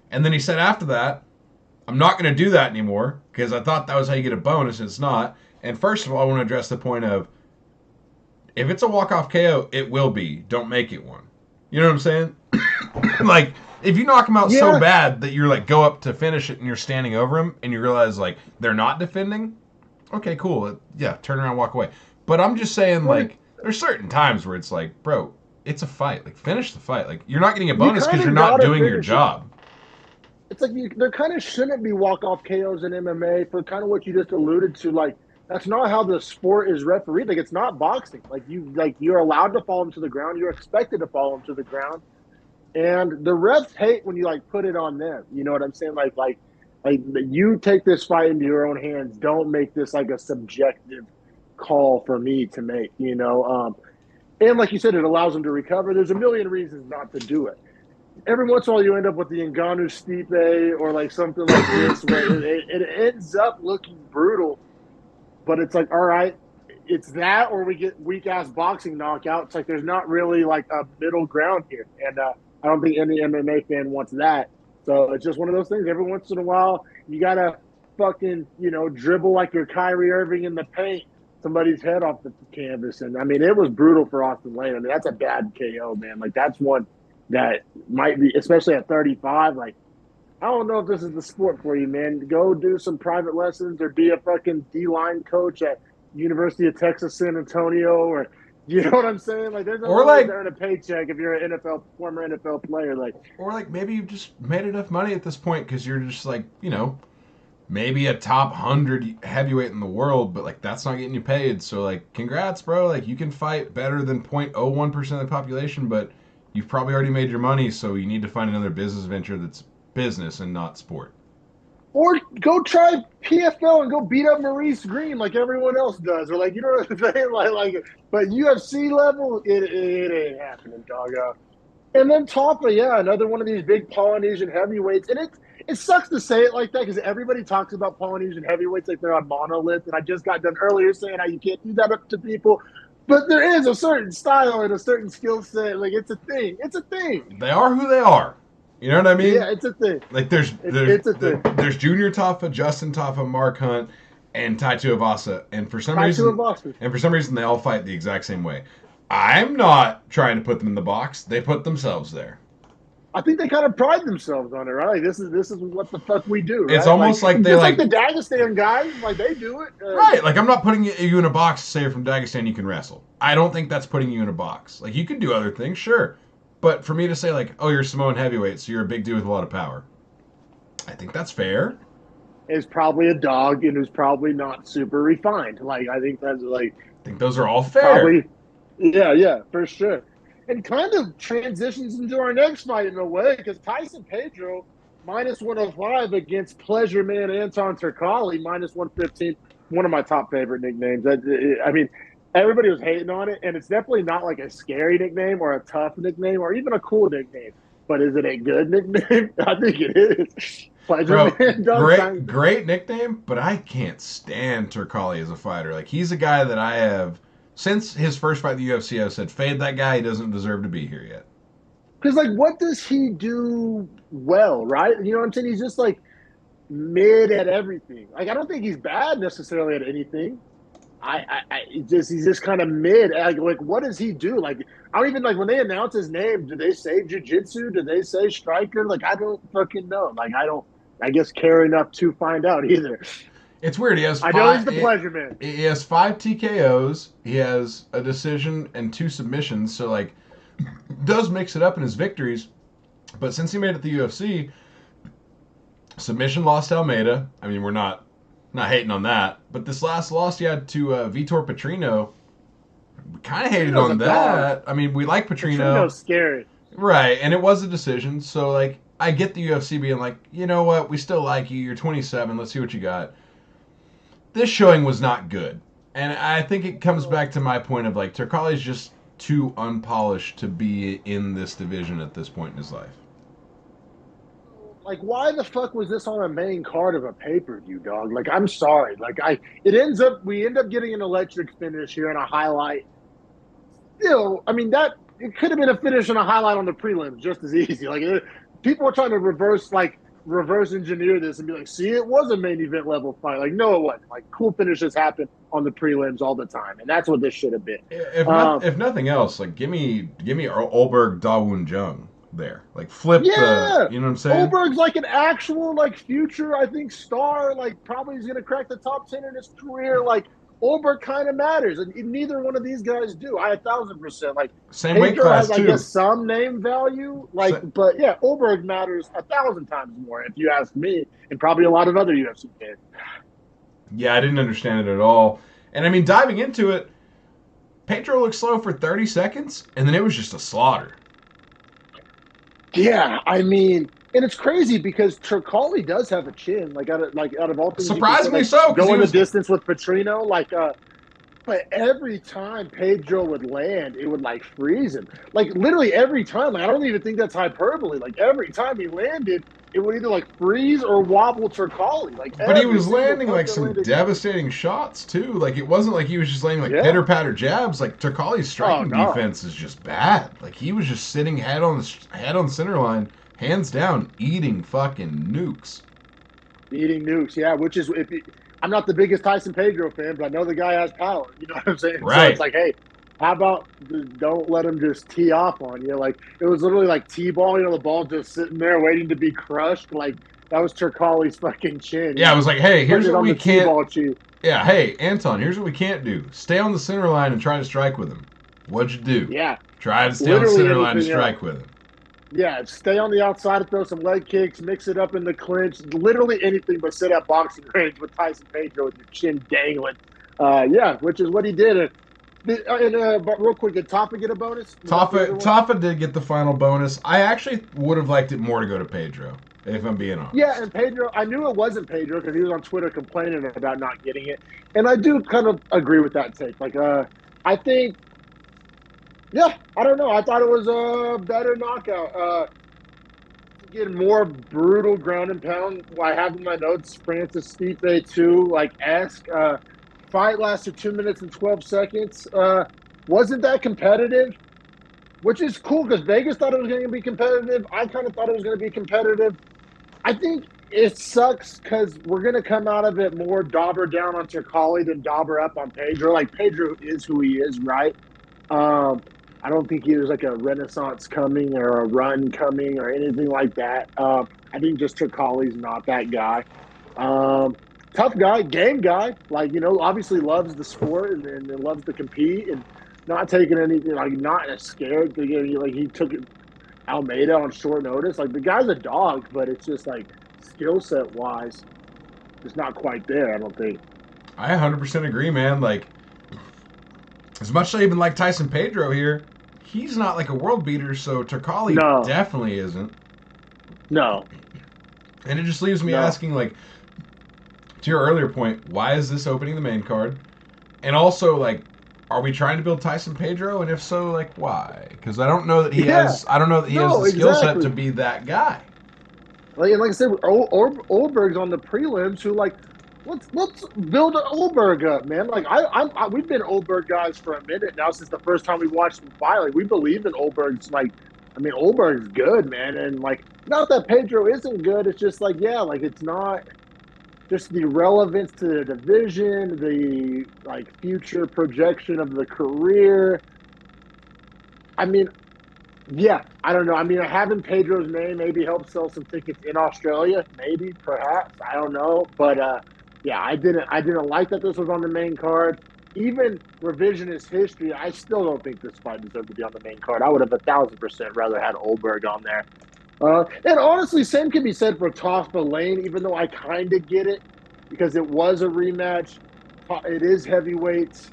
And then he said after that, I'm not going to do that anymore because I thought that was how you get a bonus, and it's not. And first of all, I want to address the point of, if it's a walk-off KO, it will be. Don't make it one. You know what I'm saying? Like, if you knock him out so bad that you're like go up to finish it and you're standing over him and you realize like they're not defending, okay, cool. Yeah, turn around, walk away. But I'm just saying, like, there's certain times where it's like, bro, it's a fight. Like, finish the fight. Like, you're not getting a bonus because you're not doing your job. It's like there kind of shouldn't be walk-off KOs in MMA for kind of what you just alluded to. Like, that's not how the sport is refereed. Like, it's not boxing. You're allowed to fall him to the ground. You're expected to fall him to the ground. And the refs hate when you like put it on them. You know what I'm saying? Like you take this fight into your own hands. Don't make this like a subjective call for me to make. You know, and like you said, it allows them to recover. There's a million reasons not to do it. Every once in a while, you end up with the Ngannou Stipe or like something like this, where it ends up looking brutal. But it's like, all right, it's that, or we get weak ass boxing knockouts. It's like there's not really like a middle ground here, and I don't think any MMA fan wants that. So it's just one of those things. Every once in a while, you gotta fucking dribble like you're Kyrie Irving in the paint, somebody's head off the canvas. And I mean, it was brutal for Austin Lane. I mean, that's a bad KO, man. Like, that's one that might be, especially at 35. Like, I don't know if this is the sport for you, man. Go do some private lessons or be a fucking D-line coach at University of Texas San Antonio, or you know what I'm saying? Like, there's no way to earn a paycheck if you're an former NFL player. Or maybe you've just made enough money at this point because you're just like, maybe a top 100 heavyweight in the world, but like that's not getting you paid. So like, congrats, bro. Like, you can fight better than 0.01% of the population, but you've probably already made your money. So you need to find another business venture that's business and not sport. Or go try PFL and go beat up Maurice Green like everyone else does. Or like, you know what I'm saying? But UFC level, it ain't happening, dog. And then Tafa, another one of these big Polynesian heavyweights. And it sucks to say it like that because everybody talks about Polynesian heavyweights like they're a monolith. And I just got done earlier saying how you can't do that up to people. But there is a certain style and a certain skill set. Like, it's a thing. It's a thing. They are who they are. You know what I mean? Yeah, it's a thing. Like, there's Junior Tafa, Justin Tafa, Mark Hunt, and Tai Tuivasa, and for some reason they all fight the exact same way. I'm not trying to put them in the box. They put themselves there. I think they kind of pride themselves on it, right? Like, this is what the fuck we do. Right? It's almost like they like the Dagestan guys, like they do it. Right. Like, I'm not putting you in a box to say you're from Dagestan you can wrestle. I don't think that's putting you in a box. Like, you can do other things, sure. But for me to say, like, oh, you're Samoan heavyweight, so you're a big dude with a lot of power. I think that's fair. is probably a dog and who's probably not super refined. Like, I think that's like I think those are all fair. probably, yeah, for sure. And kind of transitions into our next fight in a way because Tyson Pedro minus 105 against Pleasure Man Anton Turkalj minus 115. One of my top favorite nicknames. I mean, everybody was hating on it, and it's definitely not like a scary nickname or a tough nickname or even a cool nickname. But is it a good nickname? I think it is. Pleasure Bro, Man. great nickname, but I can't stand Turkalj as a fighter. Like, he's a guy that I have, since his first fight in the UFC, I've said, fade that guy. He doesn't deserve to be here yet. Because, like, what does he do well, right? You know what I'm saying? He's just, like, mid at everything. Like, I don't think he's bad necessarily at anything. He's just kind of mid. Like, what does he do? Like, I don't even like when they announce his name. Do they say jiu-jitsu? Do they say striker? Like, I don't fucking know. Like, I don't. I guess care enough to find out either. It's weird. I know he's the pleasure man. He has 5 TKOs. He has a decision and 2 submissions. So, like, does mix it up in his victories. But since he made it to the UFC, submission lost to Almeida. I mean, we're not hating on that. But this last loss he had to Vitor Petrino, we kind of hated on that. I mean, we like Petrino. Petrino's scary. Right, and it was a decision. So, like, I get the UFC being like, you know what, we still like you. You're 27. Let's see what you got. This showing was not good. And I think it comes back to my point of, like, Turkalj is just too unpolished to be in this division at this point in his life. Like, why the fuck was this on a main card of a pay-per-view, dog? Like, I'm sorry. Like, we end up getting an electric finish here and a highlight. Still, I mean, it could have been a finish and a highlight on the prelims just as easy. Like, people are trying to reverse engineer this and be like, see, it was a main event level fight. Like, no, it wasn't. Like, cool finishes happen on the prelims all the time, and that's what this should have been. If nothing else, like, give me Olberg Dawun Jung there. Like, flip the, you know what I'm saying? Olberg's like an actual, like, future, I think, star. Like, probably he's going to crack the top 10 in his career. Like, Olberg kind of matters, and neither one of these guys do. 1,000%. Like, same weight class has, too. I guess, some name value. Like, but yeah, Olberg matters 1,000 times more, if you ask me, and probably a lot of other UFC fans. Yeah, I didn't understand it at all. And I mean, diving into it, Pedro looked slow for 30 seconds, and then it was just a slaughter. Yeah, I mean, and it's crazy because Turkalj does have a chin, like out of all things. Surprisingly so, going the distance with Petrino, like, but every time Pedro would land, it would like freeze him. Like literally every time. Like I don't even think that's hyperbole. Like every time he landed, it would either like freeze or wobble Turkalj. Like, but he was landing like some devastating shots too. Like it wasn't like he was just landing like pitter patter jabs. Like Turkalj's striking defense is just bad. Like he was just sitting head on center line, hands down, eating fucking nukes. Eating nukes, yeah. Which is I'm not the biggest Tyson Pedro fan, but I know the guy has power. You know what I'm saying? Right. So it's like, hey, how about don't let him just tee off on you? Like, it was literally like T-ball, you know, the ball just sitting there waiting to be crushed. Like, that was Turkalj's fucking chin. Yeah, it was like, hey, here's what we can't. Yeah, hey, Anton, here's what we can't do. Stay on the center line and try to strike with him. What'd you do? Yeah. Try to stay on the center line and strike with him. Yeah, stay on the outside and throw some leg kicks, mix it up in the clinch, literally anything but sit at boxing range with Tyson Pedro with your chin dangling. Which is what he did. But real quick, did Tafa get a bonus? Tafa did get the final bonus. I actually would have liked it more to go to Pedro, if I'm being honest. Yeah, and Pedro, I knew it wasn't Pedro because he was on Twitter complaining about not getting it. And I do kind of agree with that take. Like, I think, yeah, I don't know. I thought it was a better knockout. Getting more brutal ground and pound. I have in my notes Francis Stipe too, like esque. Fight lasted 2 minutes and 12 seconds. Wasn't that competitive? Which is cool because Vegas thought it was going to be competitive. I kind of thought it was going to be competitive. I think it sucks because we're going to come out of it more dauber down on Turkalj than dauber up on Pedro. Like, Pedro is who he is, right? I don't think there's like a renaissance coming or a run coming or anything like that. I think just Turkalj's not that guy. Tough guy, game guy. Like, you know, obviously loves the sport and loves to compete and not taking anything, like not as scared. Like he took Almeida on short notice. Like the guy's a dog, but it's just like skill set wise, it's not quite there. I don't think. I 100% agree, man. Like, as much as I even like Tyson Pedro here, he's not like a world beater, so Turkali No, definitely isn't. no, And it just leaves me no. asking, like, to your earlier point, why is this opening the main card? And also, like, are we trying to build Tyson Pedro? And if so, like, why? Because I don't know that he Yeah, has. I don't know that he has no, the skill set to exactly. be that guy. Like I said, Oldberg's on the prelims. Who like, let's build Oldberg up, man. Like we've been Oldberg guys for a minute now since the first time we watched him fight. Like we believe in Oldberg's. Like, I mean, Oldberg's good, man, and like not that Pedro isn't good. It's just like yeah, like it's not just the relevance to the division, the like future projection of the career. I mean, yeah, I don't know. I mean, having Pedro's name maybe helps sell some tickets in Australia, maybe, perhaps. I don't know, but yeah, I didn't like that this was on the main card. Even revisionist history, I still don't think this fight deserved to be on the main card. I would have 1,000% rather had Oldberg on there. And honestly, same can be said for Tospa Lane, even though I kind of get it because it was a rematch. It is heavyweights.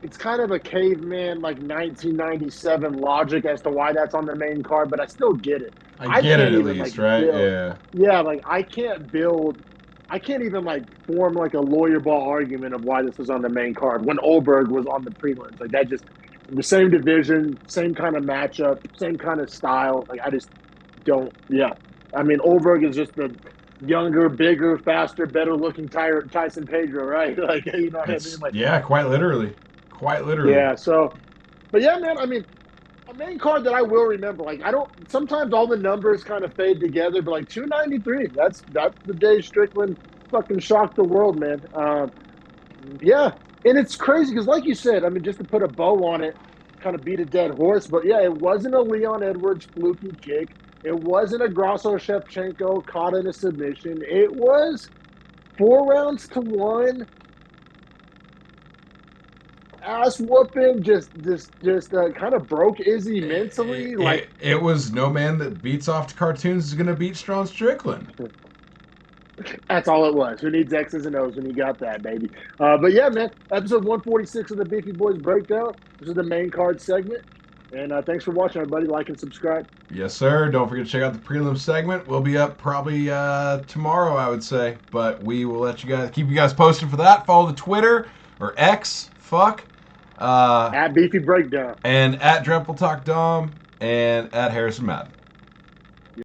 It's kind of a caveman like 1997 logic as to why that's on the main card, but I still get it. I I get it can't at even like least, right? build. Yeah. Yeah, like I can't even like form like a lawyer ball argument of why this was on the main card when Oldberg was on the prelims. Like that just the same division, same kind of matchup, same kind of style. Like I just don't. Yeah, I mean Oldberg is just the younger, bigger, faster, better looking Tyson Pedro, right? Like you know what I mean? It's, Like yeah, quite literally. Quite literally. yeah. So, but yeah, man. I mean, a main card that I will remember. Like I don't. Sometimes all the numbers kind of fade together, but like 293. That's the day Strickland fucking shocked the world, man. Yeah, and it's crazy because, like you said, I mean, just to put a bow on it, kind of beat a dead horse. But yeah, it wasn't a Leon Edwards fluky kick. It wasn't a Grasso Shevchenko caught in a submission. It was 4 rounds to 1. Ass whooping just kind of broke Izzy mentally. Like It was no man that beats off to cartoons is going to beat Sean Strickland. that's all it was. Who needs X's and O's when you got that, baby? But yeah, man, episode 146 of the Beefy Boys Breakdown. This is the main card segment. And thanks for watching, everybody. Like and subscribe. Yes, sir. Don't forget to check out the prelim segment. We'll be up probably tomorrow, I would say. But we will let you guys keep you guys posted for that. Follow the Twitter or X. Fuck. At Beefy Breakdown. And at Dremple Talk Dom and at Harrison Madden.